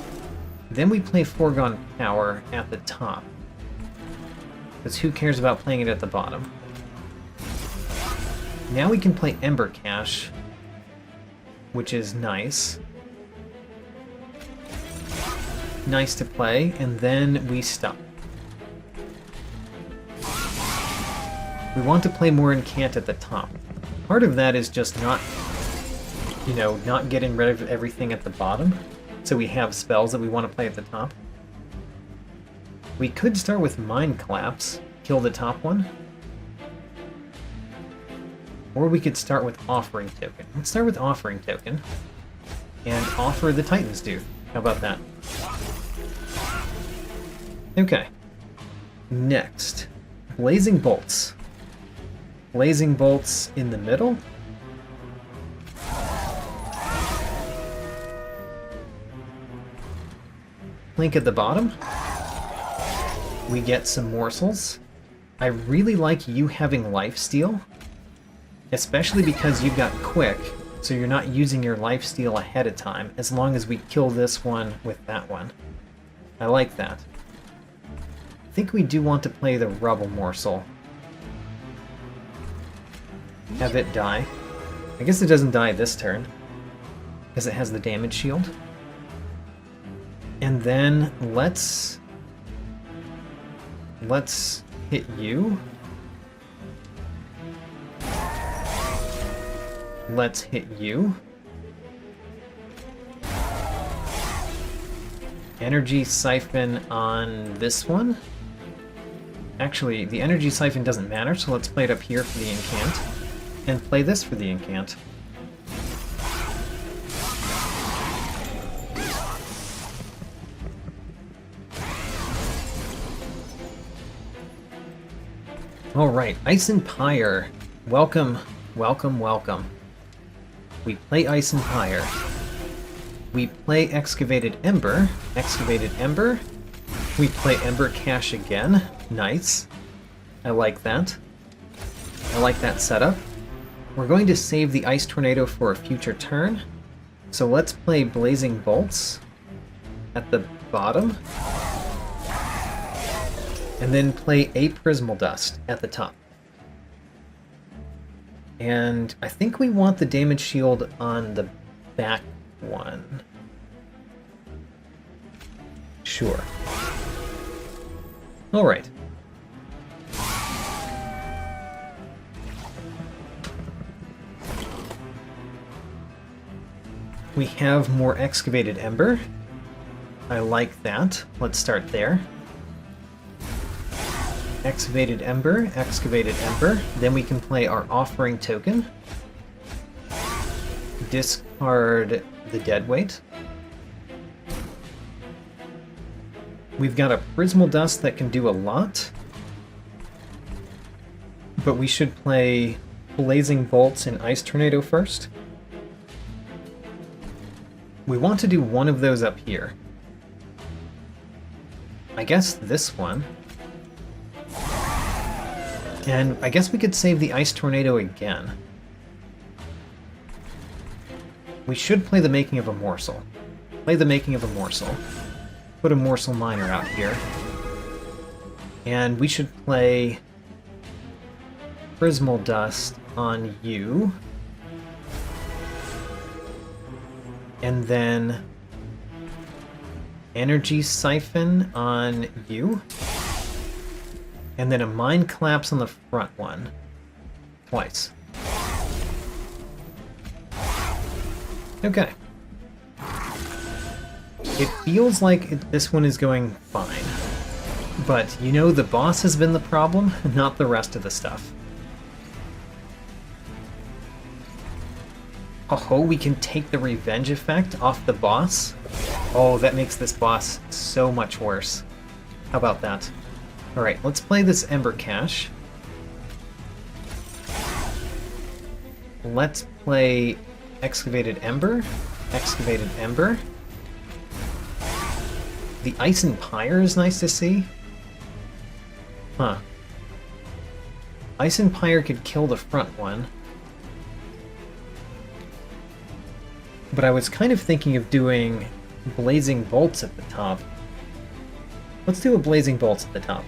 Then we play Foregone Power at the top. Because who cares about playing it at the bottom? Now we can play Ember Cache, which is nice. Nice to play, and then we stop. We want to play more incant at the top. Part of that is just not, not getting rid of everything at the bottom, so we have spells that we want to play at the top. We could start with Mind Collapse, kill the top one. Or we could start with Offering Token. Let's start with Offering Token, and offer the Titan's Tooth. How about that? Okay. Next. Blazing Bolts. Blazing Bolts in the middle. link at the bottom. We get some morsels. I really like you having lifesteal, especially because you've got quick, so you're not using your lifesteal ahead of time, as long as we kill this one with that one. I like that. I think we do want to play the rubble morsel. Have it die. I guess it doesn't die this turn, because it has the damage shield. And then let's hit you. Let's hit you. Energy siphon on this one. Actually, the energy siphon doesn't matter, so let's play it up here for the incant. And play this for the incant. Alright, Ice and Pyre. Welcome, welcome, welcome. We play Ice and Pyre. We play Excavated Ember. Excavated Ember. We play Ember Cache again. Nice. I like that. I like that setup. We're going to save the Ice Tornado for a future turn. So let's play Blazing Bolts at the bottom. And then play a Prismal Dust at the top. And I think we want the damage shield on the back one. Sure. Alright. We have more Excavated Ember. I like that. Let's start there. Excavated Ember, Excavated Ember. Then we can play our Offering Token. Discard the Deadweight. We've got a Prismal Dust that can do a lot. But we should play Blazing Bolts and Ice Tornado first. We want to do one of those up here. I guess this one. And I guess we could save the Ice Tornado again. We should play the Making of a Morsel. Play the Making of a Morsel. Put a Morsel Miner out here. And we should play Prismal Dust on you. And then Energy Siphon on you. And then a Mind Collapse on the front one. Twice. Okay. It feels like this one is going fine. But, you know, the boss has been the problem, not the rest of the stuff. Oh, we can take the revenge effect off the boss? Oh, that makes this boss so much worse. How about that? Alright, let's play this Ember Cache. Let's play Excavated Ember. Excavated Ember. The Ice and Pyre is nice to see. Huh. Ice and Pyre could kill the front one. But I was kind of thinking of doing Blazing Bolts at the top. Let's do a Blazing Bolts at the top.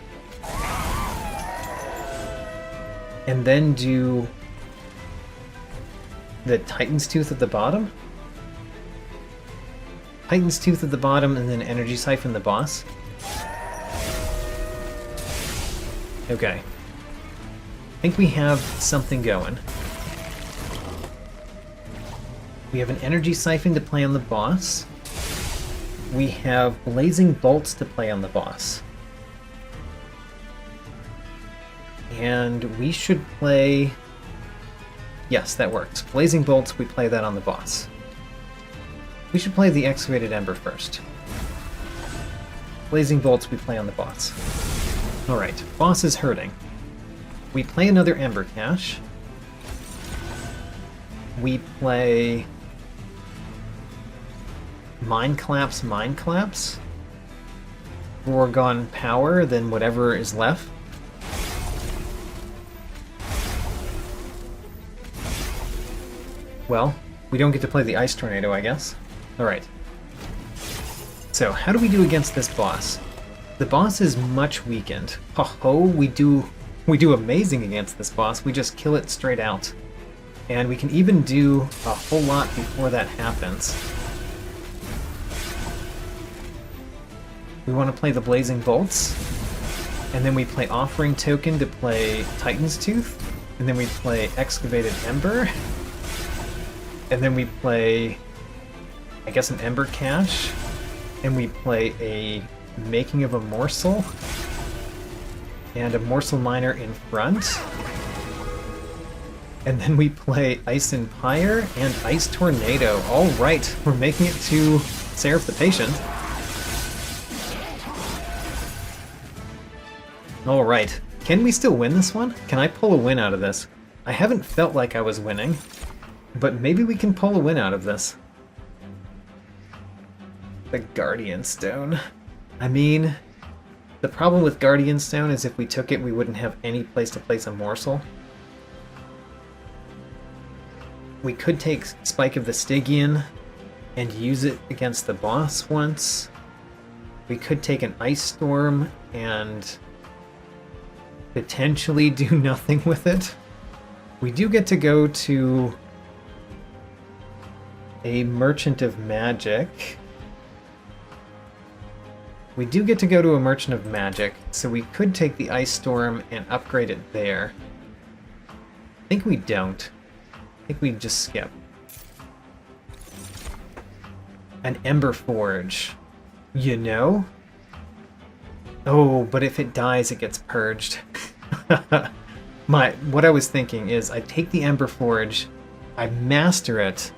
And then do the Titan's Tooth at the bottom? Titan's Tooth at the bottom and then Energy Siphon the boss? Okay. I think we have something going. We have an Energy Siphon to play on the boss. We have Blazing Bolts to play on the boss. And we should play... Yes, that works. Blazing Bolts, we play that on the boss. We should play the Excavated Ember first. Blazing Bolts, we play on the boss. Alright, boss is hurting. We play another Ember Cache. We play... Mind Collapse, Mind Collapse. foregone power than whatever is left. Well, we don't get to play the Ice Tornado, I guess. Alright. So, how do we do against this boss? The boss is much weakened. Ho-ho, we do amazing against this boss. We just kill it straight out. And we can even do a whole lot before that happens. We want to play the Blazing Bolts, and then we play Offering Token to play Titan's Tooth, and then we play Excavated Ember, and then we play, I guess, an Ember Cache, and we play a Making of a Morsel, and a Morsel Miner in front, and then we play Ice Empire and Ice Tornado. Alright, we're making it to Seraph the Patient. Alright, can we still win this one? Can I pull a win out of this? I haven't felt like I was winning, but maybe we can pull a win out of this. The Guardian Stone. I mean, the problem with Guardian Stone is if we took it, we wouldn't have any place to place a morsel. We could take Spike of the Stygian and use it against the boss once. We could take an Ice Storm and potentially do nothing with it. We do get to go to a Merchant of Magic. We do get to go to a Merchant of Magic, so we could take the Ice Storm and upgrade it there. I think we don't. I think we just skip. An Ember Forge. You know? Oh, but if it dies, it gets purged. What I was thinking is I take the Ember Forge, I master it,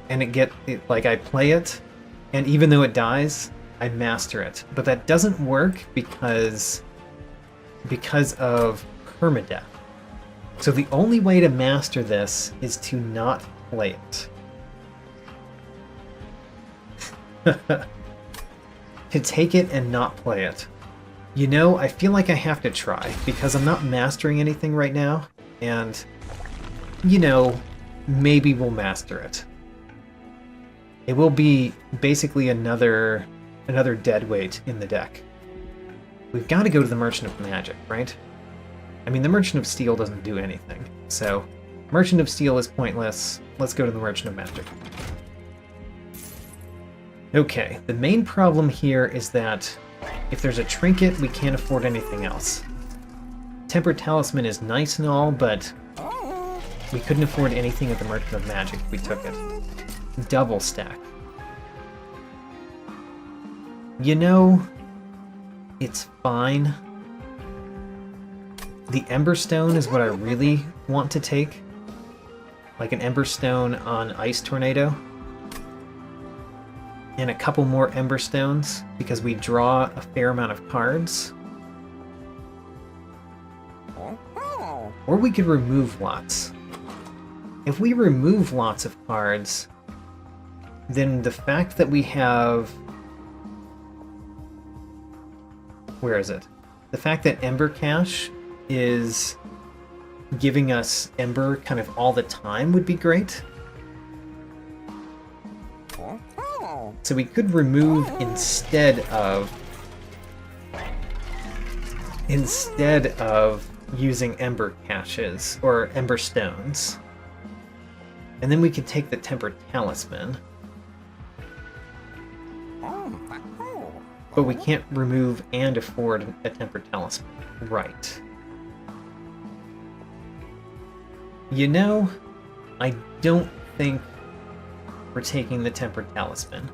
and I play it, and even though it dies, I master it. But that doesn't work because of Permadeath. So the only way to master this is to not play it. To take it and not play it. You know, I feel like I have to try, because I'm not mastering anything right now, and, you know, maybe we'll master it. It will be basically another deadweight in the deck. We've got to go to the Merchant of Magic, right? I mean, the Merchant of Steel doesn't do anything, so Merchant of Steel is pointless. Let's go to the Merchant of Magic. Okay, the main problem here is that if there's a trinket, we can't afford anything else. Tempered Talisman is nice and all, but we couldn't afford anything at the Merchant of Magic if we took it. Double stack. You know, it's fine. The Ember Stone is what I really want to take. Like an Ember Stone on Ice Tornado. And a couple more Ember Stones, because we draw a fair amount of cards. Or we could remove lots. If we remove lots of cards, then the fact that we have... Where is it? The fact that Ember Cache is giving us Ember kind of all the time would be great. So we could remove instead of using Ember Caches or Ember Stones. And then we could take the Tempered Talisman. But we can't remove and afford a Tempered Talisman. Right. You know, I don't think we're taking the Tempered Talisman.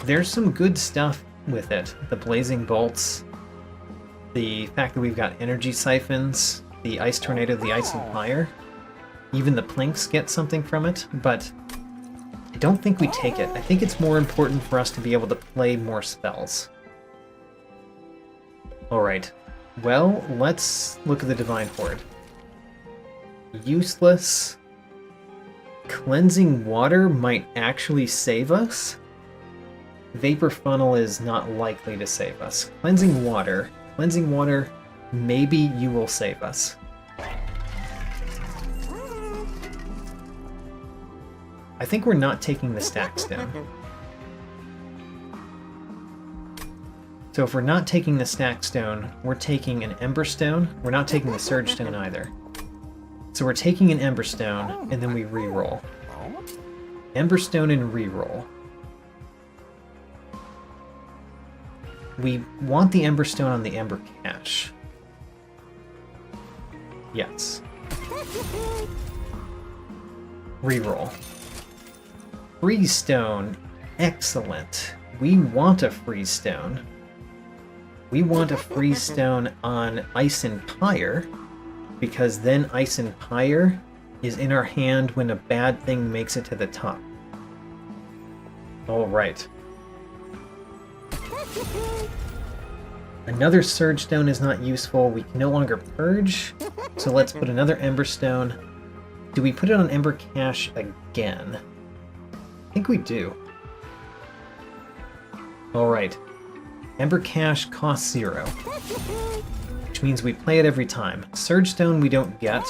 There's some good stuff with it. The Blazing Bolts, the fact that we've got Energy Siphons, the Ice Tornado, the Ice Empire. Even the Plinks get something from it, but I don't think we take it. I think it's more important for us to be able to play more spells. Alright, well, let's look at the Divine Horde. Useless. Cleansing Water might actually save us. Vapor Funnel is not likely to save us. Cleansing Water. Cleansing Water, maybe you will save us. I think we're not taking the Stack Stone. So if we're not taking the Stack Stone, we're taking an Ember Stone. We're not taking the Surge Stone either. So we're taking an Ember Stone, and then we reroll. Ember Stone and reroll. We want the Ember Stone on the Ember Cache. Yes. Reroll. Freeze Stone. Excellent. We want a Freeze Stone. We want a Freeze Stone on Ice and Pyre, because then Ice and Pyre is in our hand when a bad thing makes it to the top. Alright. Another Surge Stone is not useful. We can no longer Purge, so let's put another Ember Stone. Do we put it on Ember Cache again? I think we do. Alright. Ember Cache costs 0. Which means we play it every time. Surge Stone we don't get.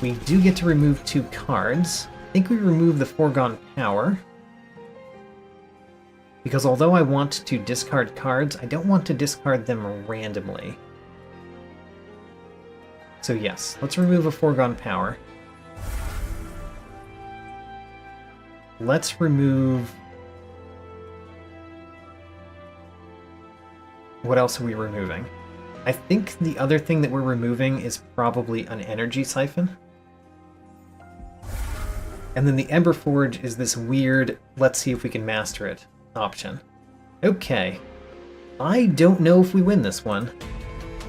We do get to remove 2 cards. I think we remove the Foregone Power. Because although I want to discard cards, I don't want to discard them randomly. So yes, let's remove a Foregone Power. Let's remove... What else are we removing? I think the other thing that we're removing is probably an Energy Siphon. And then the Ember Forge is this weird, let's see if we can master it option. Okay. I don't know if we win this one.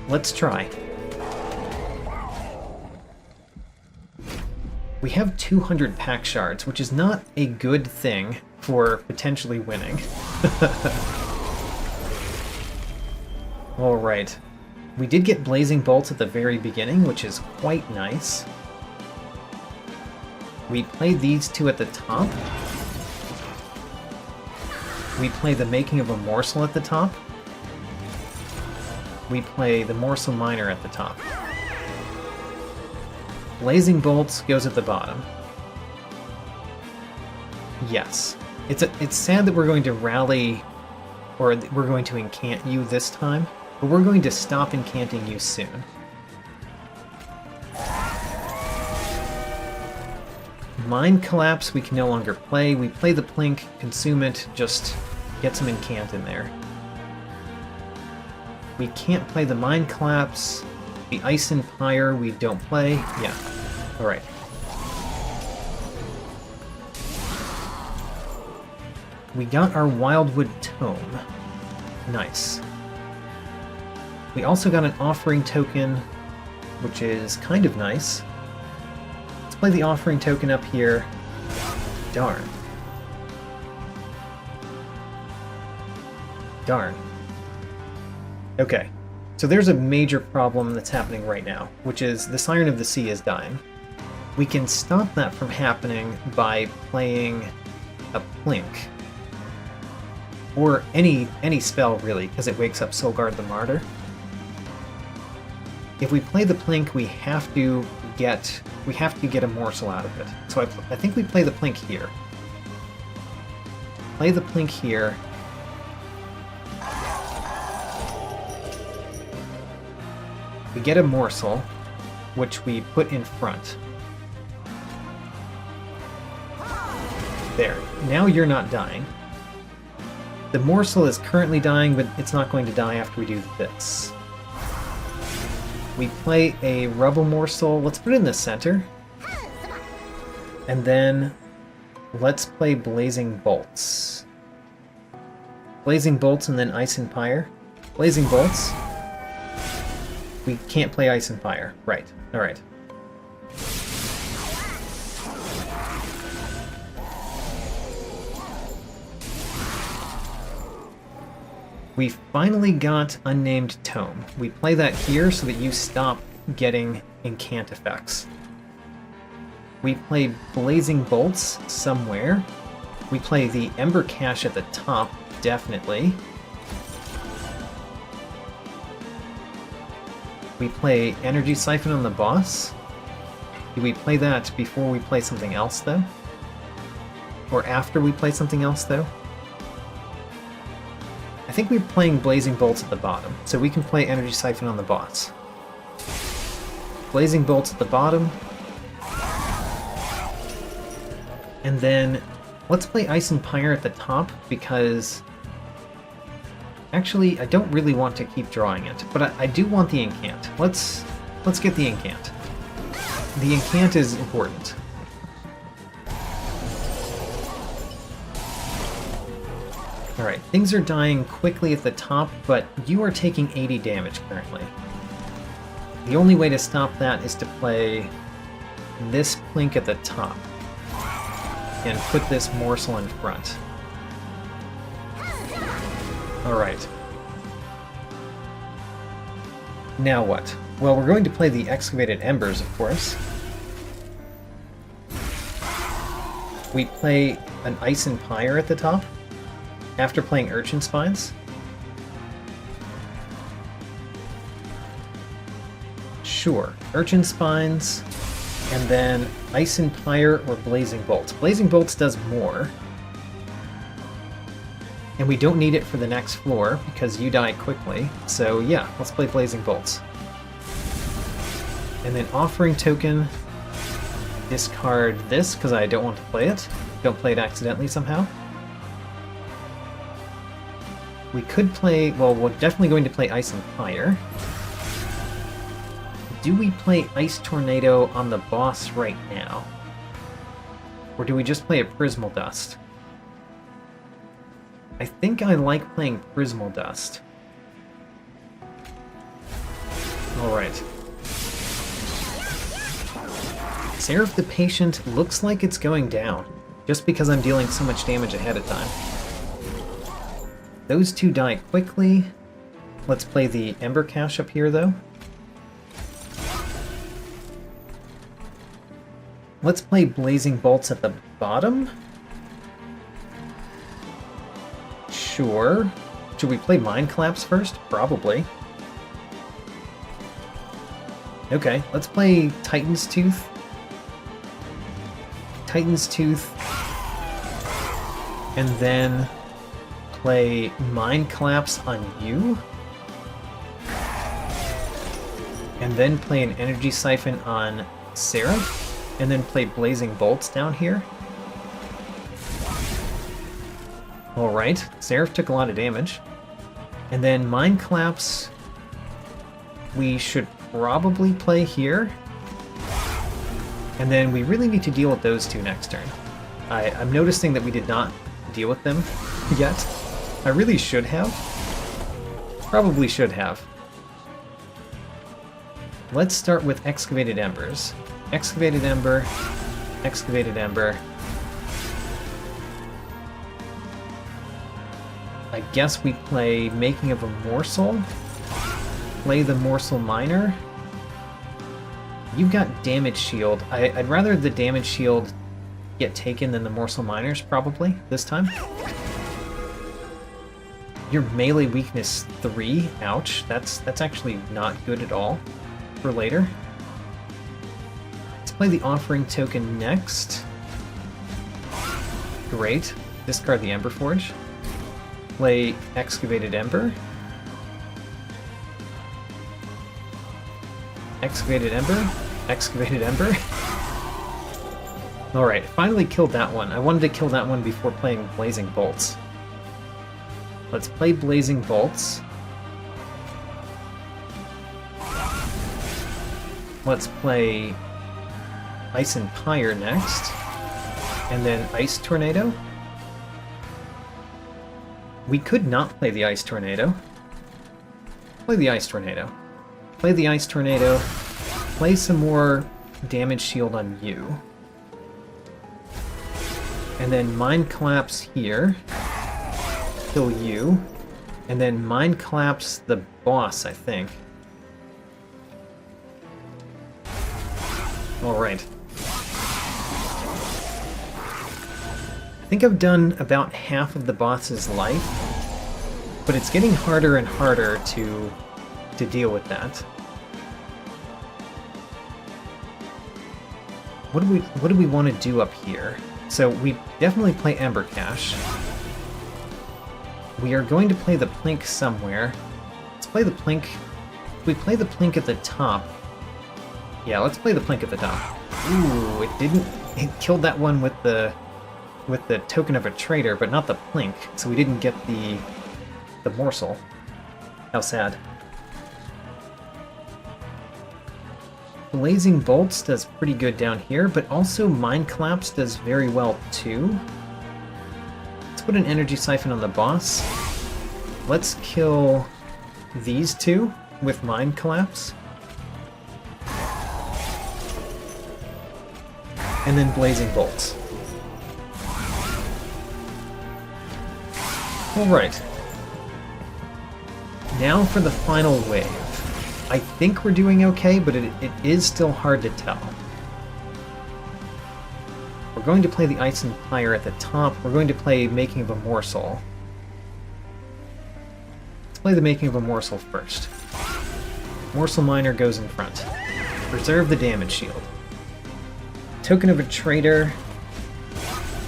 Let's try. We have 200 pack shards, which is not a good thing for potentially winning. Alright. We did get Blazing Bolts at the very beginning, which is quite nice. We played these 2 at the top. We play the Making of a Morsel at the top. We play the Morsel Miner at the top. Blazing Bolts goes at the bottom. Yes. It's sad that we're going to rally, or we're going to incant you this time, but we're going to stop incanting you soon. Mind Collapse we can no longer play. We play the Plink, consume it, just get some incant in there. We can't play the Mind Collapse. The Ice and Pyre we don't play. Yeah. Alright. We got our Wildwood Tome. Nice. We also got an Offering Token, which is kind of nice. Let's play the Offering Token up here. Darn. Darn. Okay. So there's a major problem that's happening right now, which is the Siren of the Sea is dying. We can stop that from happening by playing a Plink. Or any spell, really, because it wakes up Soulguard the Martyr. If we play the Plink, we have to get a morsel out of it. So I think we play the Plink here. Play the Plink here. We get a morsel, which we put in front. There. Now you're not dying. The morsel is currently dying, but it's not going to die after we do this. We play a rubble morsel. Let's put it in the center. And then let's play Blazing Bolts. Blazing Bolts and then Ice and Pyre. Blazing Bolts. We can't play Ice and Fire. Right. Alright. We finally got Unnamed Tome. We play that here so that you stop getting incant effects. We played Blazing Bolts somewhere. We play the Ember Cache at the top, definitely. We play Energy Siphon on the boss. Do we play that before we play something else, though? Or after we play something else, though? I think we're playing Blazing Bolts at the bottom, so we can play Energy Siphon on the boss. Blazing Bolts at the bottom. And then let's play Ice and Pyre at the top, because... Actually, I don't really want to keep drawing it, but I do want the Incant. Let's get the Incant. The Incant is important. Alright, things are dying quickly at the top, but you are taking 80 damage currently. The only way to stop that is to play this Plink at the top and put this morsel in front. Alright. Now what? Well, we're going to play the Excavated Embers, of course. We play an Ice and Pyre at the top, after playing Urchin Spines. Sure, Urchin Spines, and then Ice and Pyre or Blazing Bolts. Blazing Bolts does more. And we don't need it for the next floor, because you die quickly. So yeah, let's play Blazing Bolts. And then Offering Token, discard this, because I don't want to play it. Don't play it accidentally somehow. We could play, well, we're definitely going to play Ice and Fire. Do we play Ice Tornado on the boss right now? Or do we just play a Prismal Dust? I think I like playing Prismal Dust. Alright. Seraph the Patient looks like it's going down, just because I'm dealing so much damage ahead of time. Those two die quickly. Let's play the Ember Cache up here, though. Let's play Blazing Bolts at the bottom. Sure. Should we play Mind Collapse first? Probably. Okay, let's play Titan's Tooth. Titan's Tooth. And then play Mind Collapse on you. And then play an Energy Siphon on Seraph. And then play Blazing Bolts down here. Alright, Seraph took a lot of damage. And then Mind Collapse, we should probably play here. And then we really need to deal with those two next turn. I'm noticing that we did not deal with them yet. I really should have. Probably should have. Let's start with Excavated Embers. Excavated Ember, Excavated Ember. I guess we play Making of a Morsel. Play the Morsel Miner. You've got Damage Shield. I'd rather the Damage Shield get taken than the Morsel Miners, probably, this time. Your melee weakness 3. Ouch. That's actually not good at all for later. Let's play the Offering Token next. Great. Discard the Ember Forge. Play Excavated Ember. Excavated Ember. Excavated Ember. Alright, finally killed that one. I wanted to kill that one before playing Blazing Bolts. Let's play Blazing Bolts. Let's play Ice and Pyre next. And then Ice Tornado. We could not play the Ice Tornado. Play the Ice Tornado. Play the Ice Tornado. Play some more Damage Shield on you. And then Mind Collapse here. Kill you. And then Mind Collapse the boss, I think. Alright. I think I've done about half of the boss's life, but it's getting harder and harder to deal with that. What do we want to do up here? So we definitely play Ember Cache. We are going to play the Plink somewhere. Let's play the Plink. We play the Plink at the top. Yeah, let's play the Plink at the top. Ooh, it didn't. It killed that one with the token of a traitor, but not the Plink. So we didn't get the morsel. How sad. Blazing Bolts does pretty good down here, but also Mind Collapse does very well too. Let's put an Energy Siphon on the boss. Let's kill these two with Mind Collapse. And then Blazing Bolts. Alright. Now for the final wave. I think we're doing okay, but it is still hard to tell. We're going to play the Ice and Fire at the top. We're going to play Making of a Morsel. Let's play the Making of a Morsel first. Morsel Miner goes in front. Preserve the damage shield. Token of a traitor.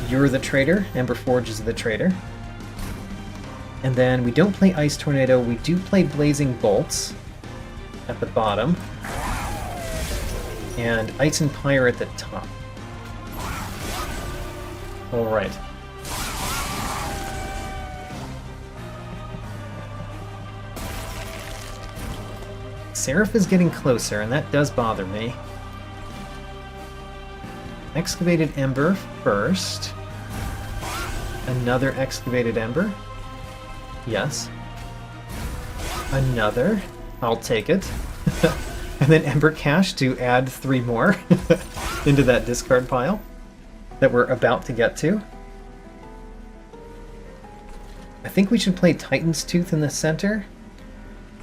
You're the traitor. Ember Forge is the traitor. And then we don't play Ice Tornado. We do play Blazing Bolts at the bottom, and Ice and Pyre at the top. Alright. Seraph is getting closer, and that does bother me. Excavated Ember first. Another Excavated Ember. Yes. Another. I'll take it. And then Ember Cache to add 3 more into that discard pile that we're about to get to. I think we should play Titan's Tooth in the center.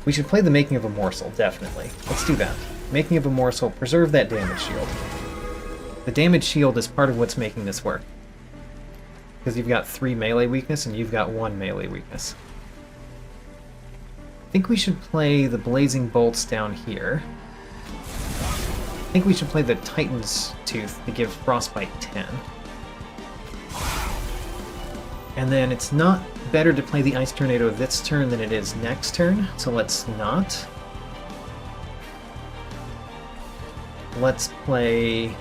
We should play the Making of a Morsel, definitely. Let's do that. Making of a Morsel, preserve that damage shield. The damage shield is part of what's making this work. Because you've got 3 melee weakness and you've got 1 melee weakness. I think we should play the Blazing Bolts down here. I think we should play the Titan's Tooth to give Frostbite 10. And then it's not better to play the Ice Tornado this turn than it is next turn, so let's not. Let's play...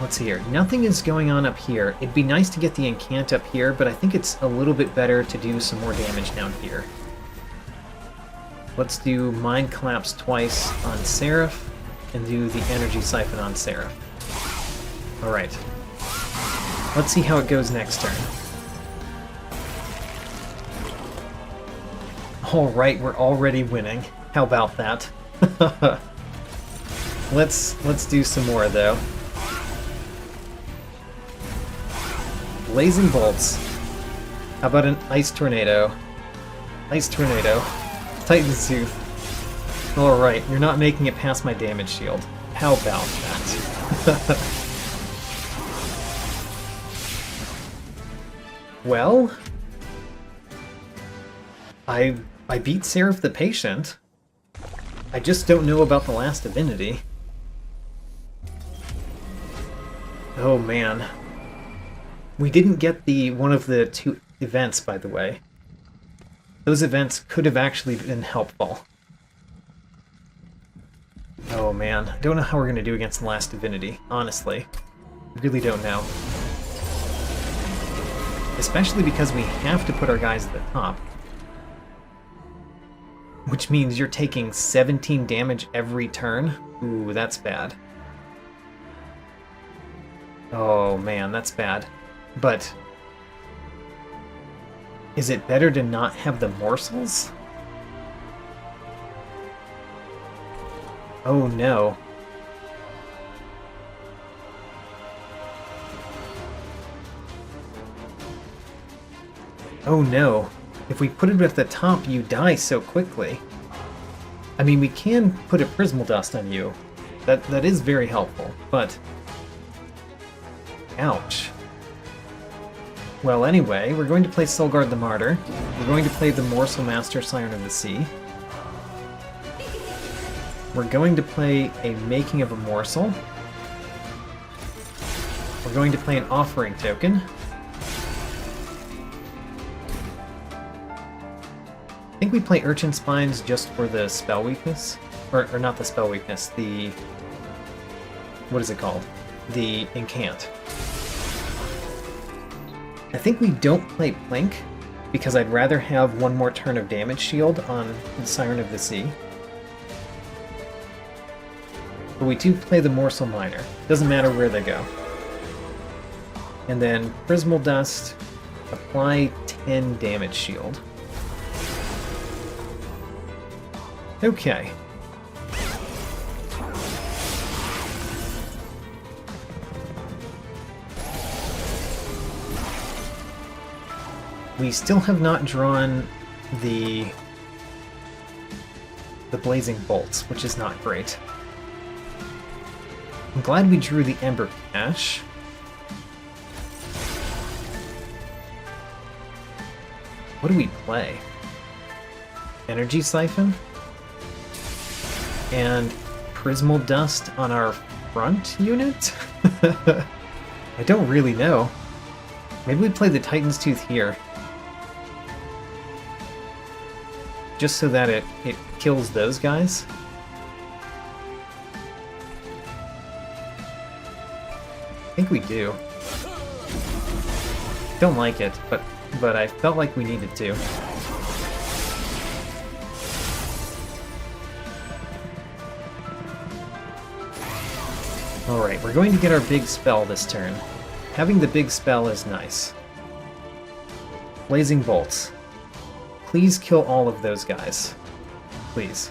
Let's see here. Nothing is going on up here. It'd be nice to get the Incant up here, but I think it's a little bit better to do some more damage down here. Let's do Mind Collapse twice on Seraph, and do the Energy Siphon on Seraph. Alright. Let's see how it goes next turn. Alright, we're already winning. How about that? Let's do some more, though. Blazing Bolts. How about an Ice Tornado? Ice Tornado. Titan's Tooth. Alright, you're not making it past my damage shield. How about that? Well... I beat Seraph the Patient. I just don't know about the Last Divinity. Oh man. We didn't get one of the 2 events, by the way. Those events could have actually been helpful. Oh man, I don't know how we're going to do against the Last Divinity, honestly. I really don't know. Especially because we have to put our guys at the top. Which means you're taking 17 damage every turn? Ooh, that's bad. Oh man, that's bad. But... is it better to not have the morsels? Oh no. Oh no. If we put it at the top, you die so quickly. I mean, we can put a Prismal Dust on you. That is very helpful, but Ouch. Well, anyway, we're going to play Solgard the Martyr. We're going to play the Morsel Master Siren of the Sea. We're going to play a Making of a Morsel. We're going to play an Offering Token. I think we play Urchin Spines just for the spell weakness. Or not the spell weakness, the... what is it called? The Incant. I think we don't play Plink, because I'd rather have one more turn of damage shield on the Siren of the Sea. But we do play the Morsel Miner. Doesn't matter where they go. And then Prismal Dust, apply 10 damage shield. Okay. We still have not drawn the Blazing Bolts, which is not great. I'm glad we drew the Ember Cache. What do we play? Energy Siphon? And Prismal Dust on our front unit? I don't really know. Maybe we play the Titan's Tooth here. Just so that it kills those guys. I think we do. Don't like it, but I felt like we needed to. Alright, we're going to get our big spell this turn. Having the big spell is nice. Blazing Bolts. Please kill all of those guys. Please.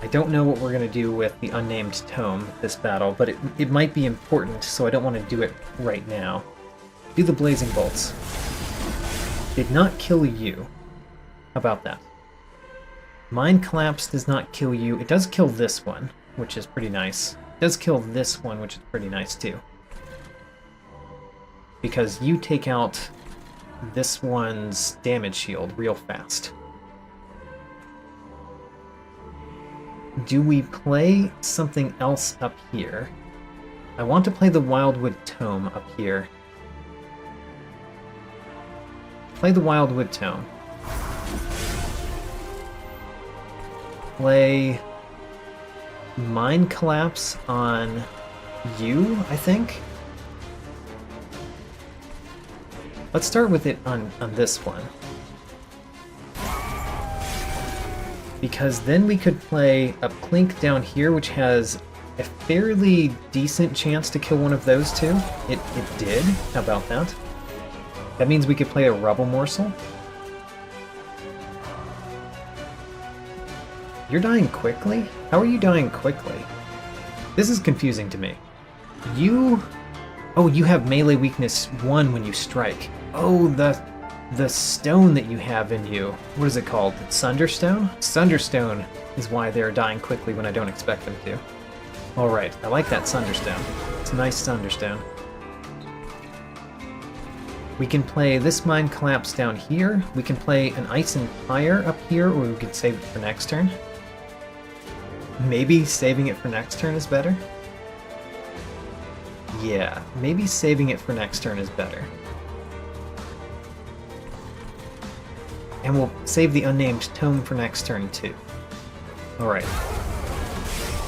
I don't know what we're going to do with the Unnamed Tome this battle, but it might be important, so I don't want to do it right now. Do the Blazing Bolts. Did not kill you. How about that? Mind Collapse does not kill you. It does kill this one, which is pretty nice. It does kill this one, which is pretty nice too. Because you take out this one's damage shield real fast. Do we play something else up here? I want to play the Wildwood Tome up here. Play the Wildwood Tome. Play Mind Collapse on you, I think? Let's start with it on this one. Because then we could play a Plink down here, which has a fairly decent chance to kill one of those two. It did. How about that? That means we could play a Rubble Morsel. You're dying quickly? How are you dying quickly? This is confusing to me. You... Oh, you have melee weakness 1 when you strike. Oh, the stone that you have in you. What is it called? Sunderstone? Sunderstone is why they're dying quickly when I don't expect them to. Alright, I like that Sunderstone. It's a nice Sunderstone. We can play this Mind Collapse down here. We can play an Ice and Fire up here, or we could save it for next turn. Maybe saving it for next turn is better? Yeah, maybe saving it for next turn is better. And we'll save the Unnamed Tome for next turn, too. Alright.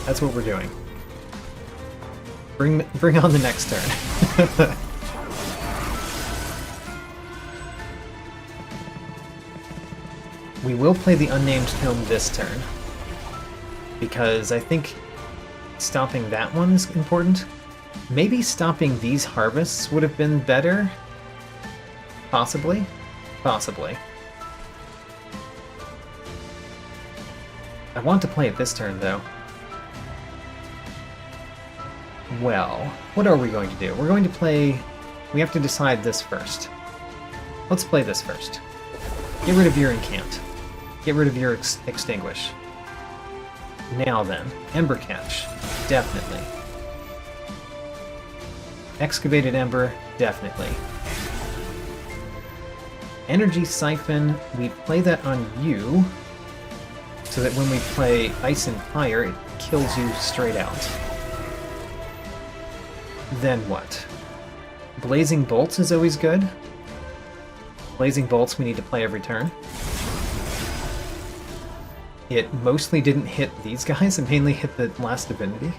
That's what we're doing. Bring on the next turn. We will play the Unnamed Tome this turn. Because I think stopping that one is important. Maybe stopping these harvests would have been better? Possibly? Possibly. I want to play it this turn, though. Well, what are we going to do? We're going to play... We have to decide this first. Let's play this first. Get rid of your Incant. Get rid of your Extinguish. Now then, Ember Catch, definitely. Excavated Ember, definitely. Energy Siphon, we play that on you, so that when we play Ice and Fire, it kills you straight out. Then what? Blazing Bolts is always good. Blazing Bolts we need to play every turn. It mostly didn't hit these guys, it mainly hit the Last Divinity.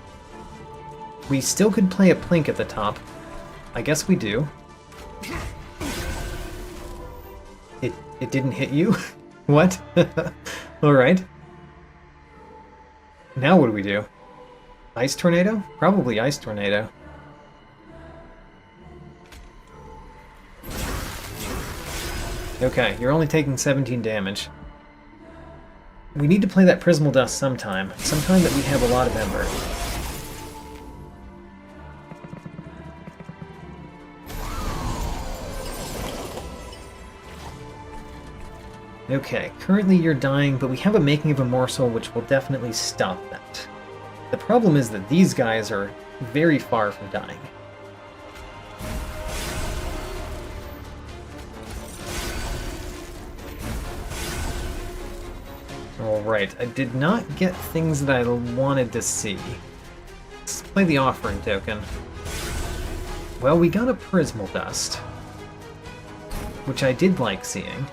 We still could play a Plink at the top. I guess we do. It didn't hit you? What? Alright. Now what do we do? Ice Tornado? Probably Ice Tornado. Okay, you're only taking 17 damage. We need to play that Prismal Dust sometime that we have a lot of Ember. Okay, currently you're dying, but we have a Making of a Morsel which will definitely stop that. The problem is that these guys are very far from dying. Alright, I did not get things that I wanted to see. Let's play the Offering Token. Well, we got a Prismal Dust, which I did like seeing.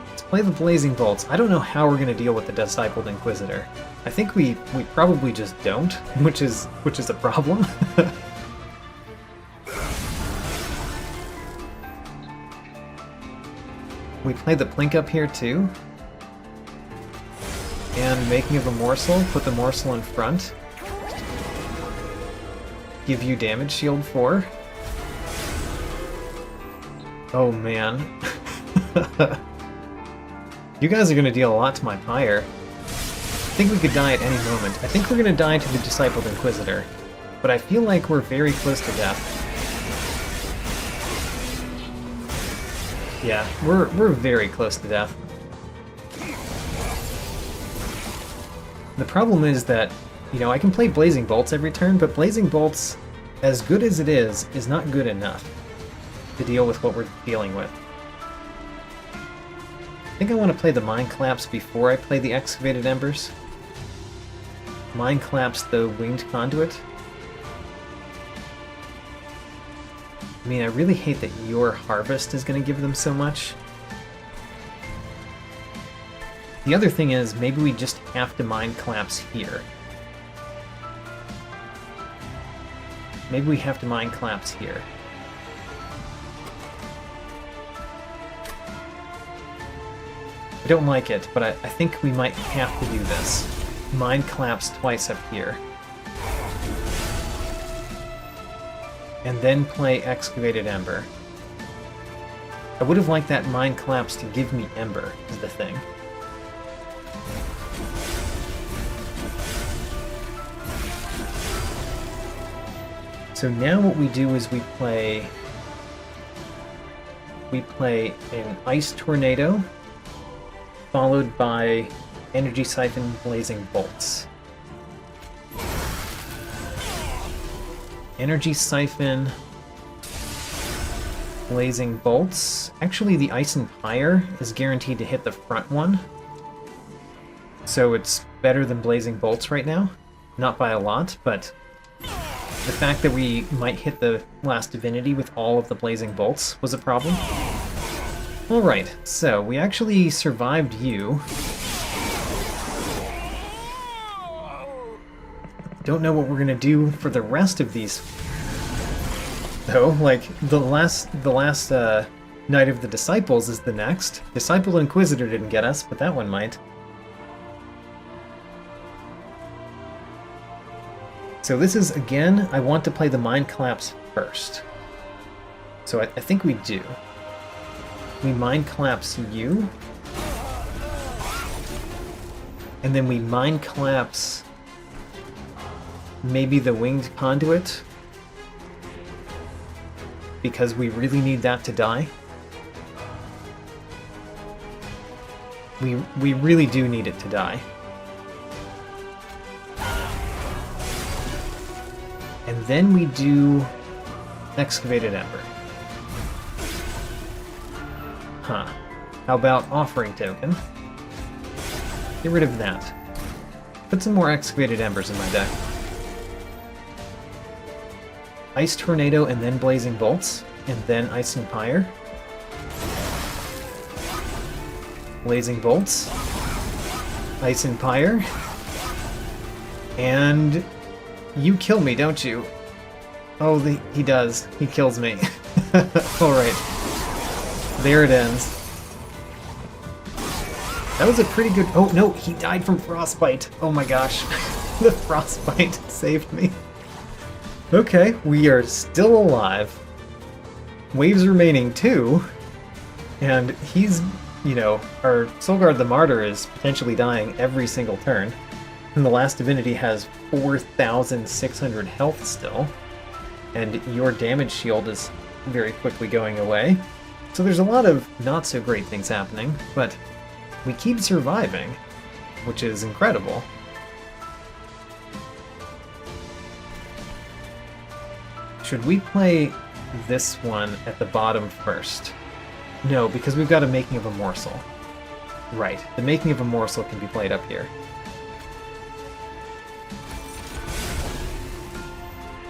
Let's play the Blazing Bolts. I don't know how we're going to deal with the Discipled Inquisitor. I think we probably just don't, which is a problem. We play the Plink up here too. And Making of a Morsel, put the Morsel in front. Give you damage shield 4. Oh man. You guys are going to deal a lot to my Pyre. I think we could die at any moment. I think we're going to die to the Discipled Inquisitor. But I feel like we're very close to death. Yeah, we're very close to death. The problem is that, you know, I can play Blazing Bolts every turn, but Blazing Bolts, as good as it is not good enough to deal with what we're dealing with. I think I want to play the Mind Collapse before I play the Excavated Embers. Mind Collapse the Winged Conduit. I mean, I really hate that your Harvest is going to give them so much. The other thing is, maybe we just have to Mind Collapse here. Maybe we have to Mind Collapse here. I don't like it, but I think we might have to do this. Mind Collapse twice up here. And then play Excavated Ember. I would have liked that Mind Collapse to give me Ember, is the thing. So now what we do is we play an Ice Tornado, followed by Energy Siphon Blazing Bolts. Energy Siphon Blazing Bolts. Actually, the Ice and Fire is guaranteed to hit the front one, so it's better than Blazing Bolts right now. Not by a lot, but the fact that we might hit the Last Divinity with all of the Blazing Bolts was a problem. Alright, so we actually survived you. Don't know what we're gonna do for the rest of these, though. Like, the last Night of the Disciples is the next. Disciple Inquisitor didn't get us, but that one might. So this is, again, I want to play the Mind Collapse first. So I think we do. We Mind Collapse you. And then we Mind Collapse maybe the Winged Conduit, because we really need that to die. We really do need it to die. And then we do Excavated Ember. Huh. How about Offering Token? Get rid of that. Put some more Excavated Embers in my deck. Ice Tornado and then Blazing Bolts, and then Ice and Pyre. Blazing Bolts. Ice and Pyre. And you kill me, don't you? Oh, he does. He kills me. Alright. There it ends. That was a pretty good... Oh, no, he died from Frostbite. Oh my gosh. The Frostbite saved me. Okay, we are still alive. Waves remaining 2. And he's, you know, our Soulguard the Martyr is potentially dying every single turn. And the Last Divinity has 4,600 health still. And your damage shield is very quickly going away. So there's a lot of not so great things happening, but we keep surviving, which is incredible. Should we play this one at the bottom first? No, because we've got a Making of a Morsel. Right, the Making of a Morsel can be played up here.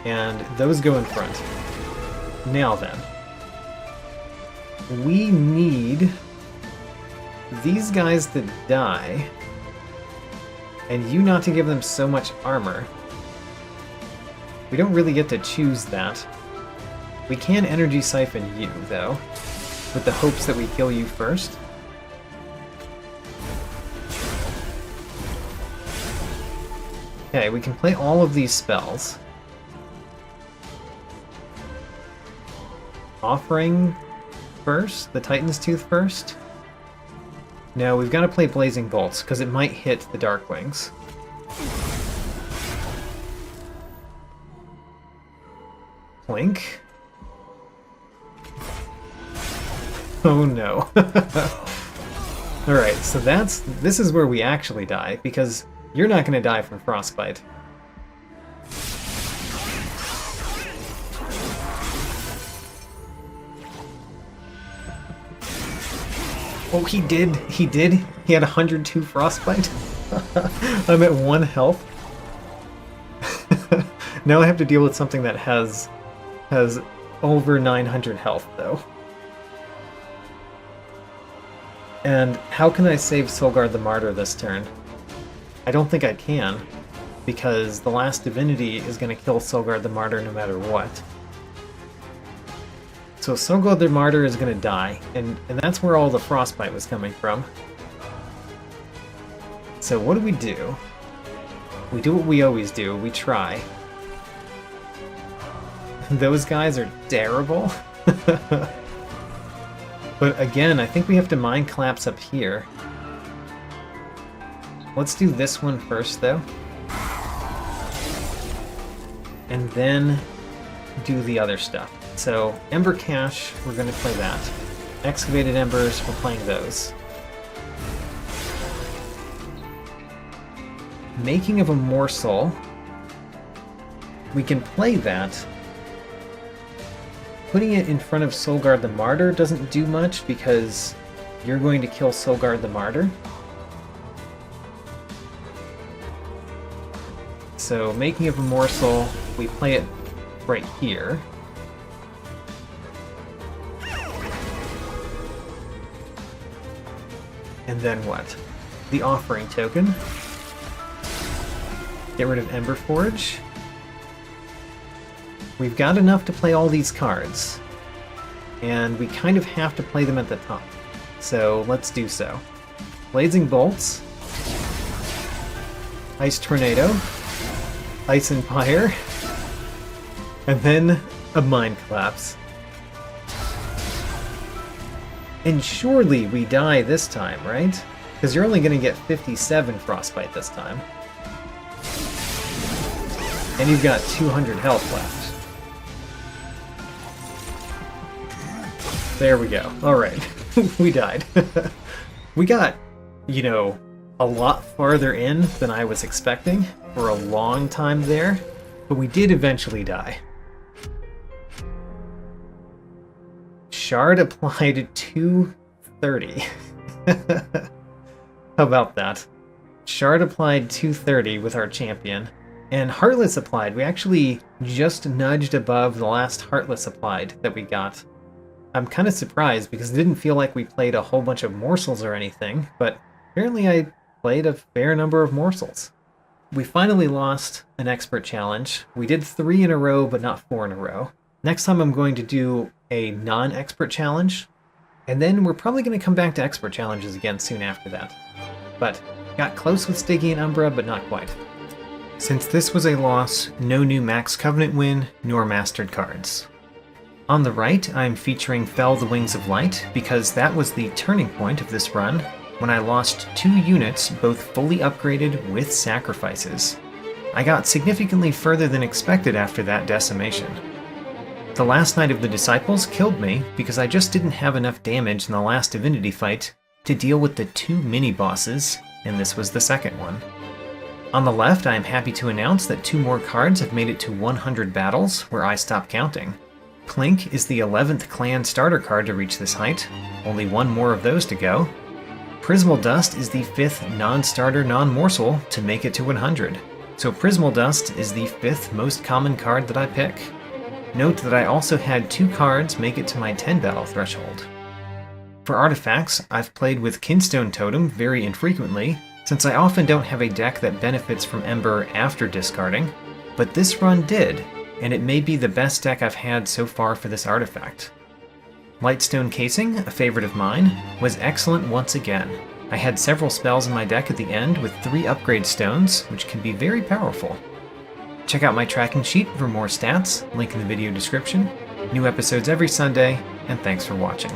And those go in front. Now then. We need these guys to die, and you not to give them so much armor. We don't really get to choose that. We can Energy Siphon you, though, with the hopes that we kill you first. Okay, we can play all of these spells. Offering first? The Titan's Tooth first? No, we've got to play Blazing Bolts, because it might hit the Darkwings. Plink. Oh no. Alright, so this is where we actually die, because you're not going to die from Frostbite. Oh, he did. He did. He had 102 Frostbite. I'm at 1 health. Now I have to deal with something that has over 900 health, though. And how can I save Soulguard the Martyr this turn? I don't think I can, because the Last Divinity is going to kill Soulguard the Martyr no matter what. So Soulguard the Martyr is going to die, and that's where all the Frostbite was coming from. So what do? We do what we always do, we try. Those guys are terrible. But again, I think we have to Mind Collapse up here. Let's do this one first, though. And then do the other stuff. So, Ember Cache, we're going to play that. Excavated Embers, we're playing those. Making of a Morsel, we can play that. Putting it in front of Soulguard the Martyr doesn't do much because you're going to kill Soulguard the Martyr. So, Making of a Morsel, we play it right here. And then what? The Offering Token. Get rid of Emberforge. We've got enough to play all these cards. And we kind of have to play them at the top. So let's do so. Blazing Bolts. Ice Tornado. Ice and Pyre. And then a Mind Collapse. And surely we die this time, right? Because you're only going to get 57 Frostbite this time. And you've got 200 health left. There we go. Alright. We died. We got, you know, a lot farther in than I was expecting for a long time there. but we did eventually die. Shard applied 230. How about that? Shard applied 230 with our champion, and Heartless applied. We actually just nudged above the last Heartless applied that we got. I'm kind of surprised because it didn't feel like we played a whole bunch of morsels or anything, but apparently I played a fair number of morsels. We finally lost an expert challenge. We did 3 in a row, but not 4 in a row. Next time I'm going to do a non-expert challenge, and then we're probably going to come back to expert challenges again soon after that. But got close with Stygian Umbra, but not quite. Since this was a loss, no new Max Covenant win, nor mastered cards. On the right, I'm featuring Fell the Wings of Light, because that was the turning point of this run, when I lost 2 units, both fully upgraded with sacrifices. I got significantly further than expected after that decimation. The last Night of the Disciples killed me because I just didn't have enough damage in the Last Divinity fight to deal with the 2 mini-bosses, and this was the second one. On the left, I am happy to announce that 2 more cards have made it to 100 battles, where I stopped counting. Plink is the 11th clan starter card to reach this height, only 1 more of those to go. Prismal Dust is the 5th non-starter non-morsel to make it to 100, so Prismal Dust is the 5th most common card that I pick. Note that I also had 2 cards make it to my 10 battle threshold. For artifacts, I've played with Kinstone Totem very infrequently, since I often don't have a deck that benefits from Ember after discarding, but this run did, and it may be the best deck I've had so far for this artifact. Lightstone Casing, a favorite of mine, was excellent once again. I had several spells in my deck at the end with 3 upgrade stones, which can be very powerful. Check out my tracking sheet for more stats, link in the video description. New episodes every Sunday, and thanks for watching.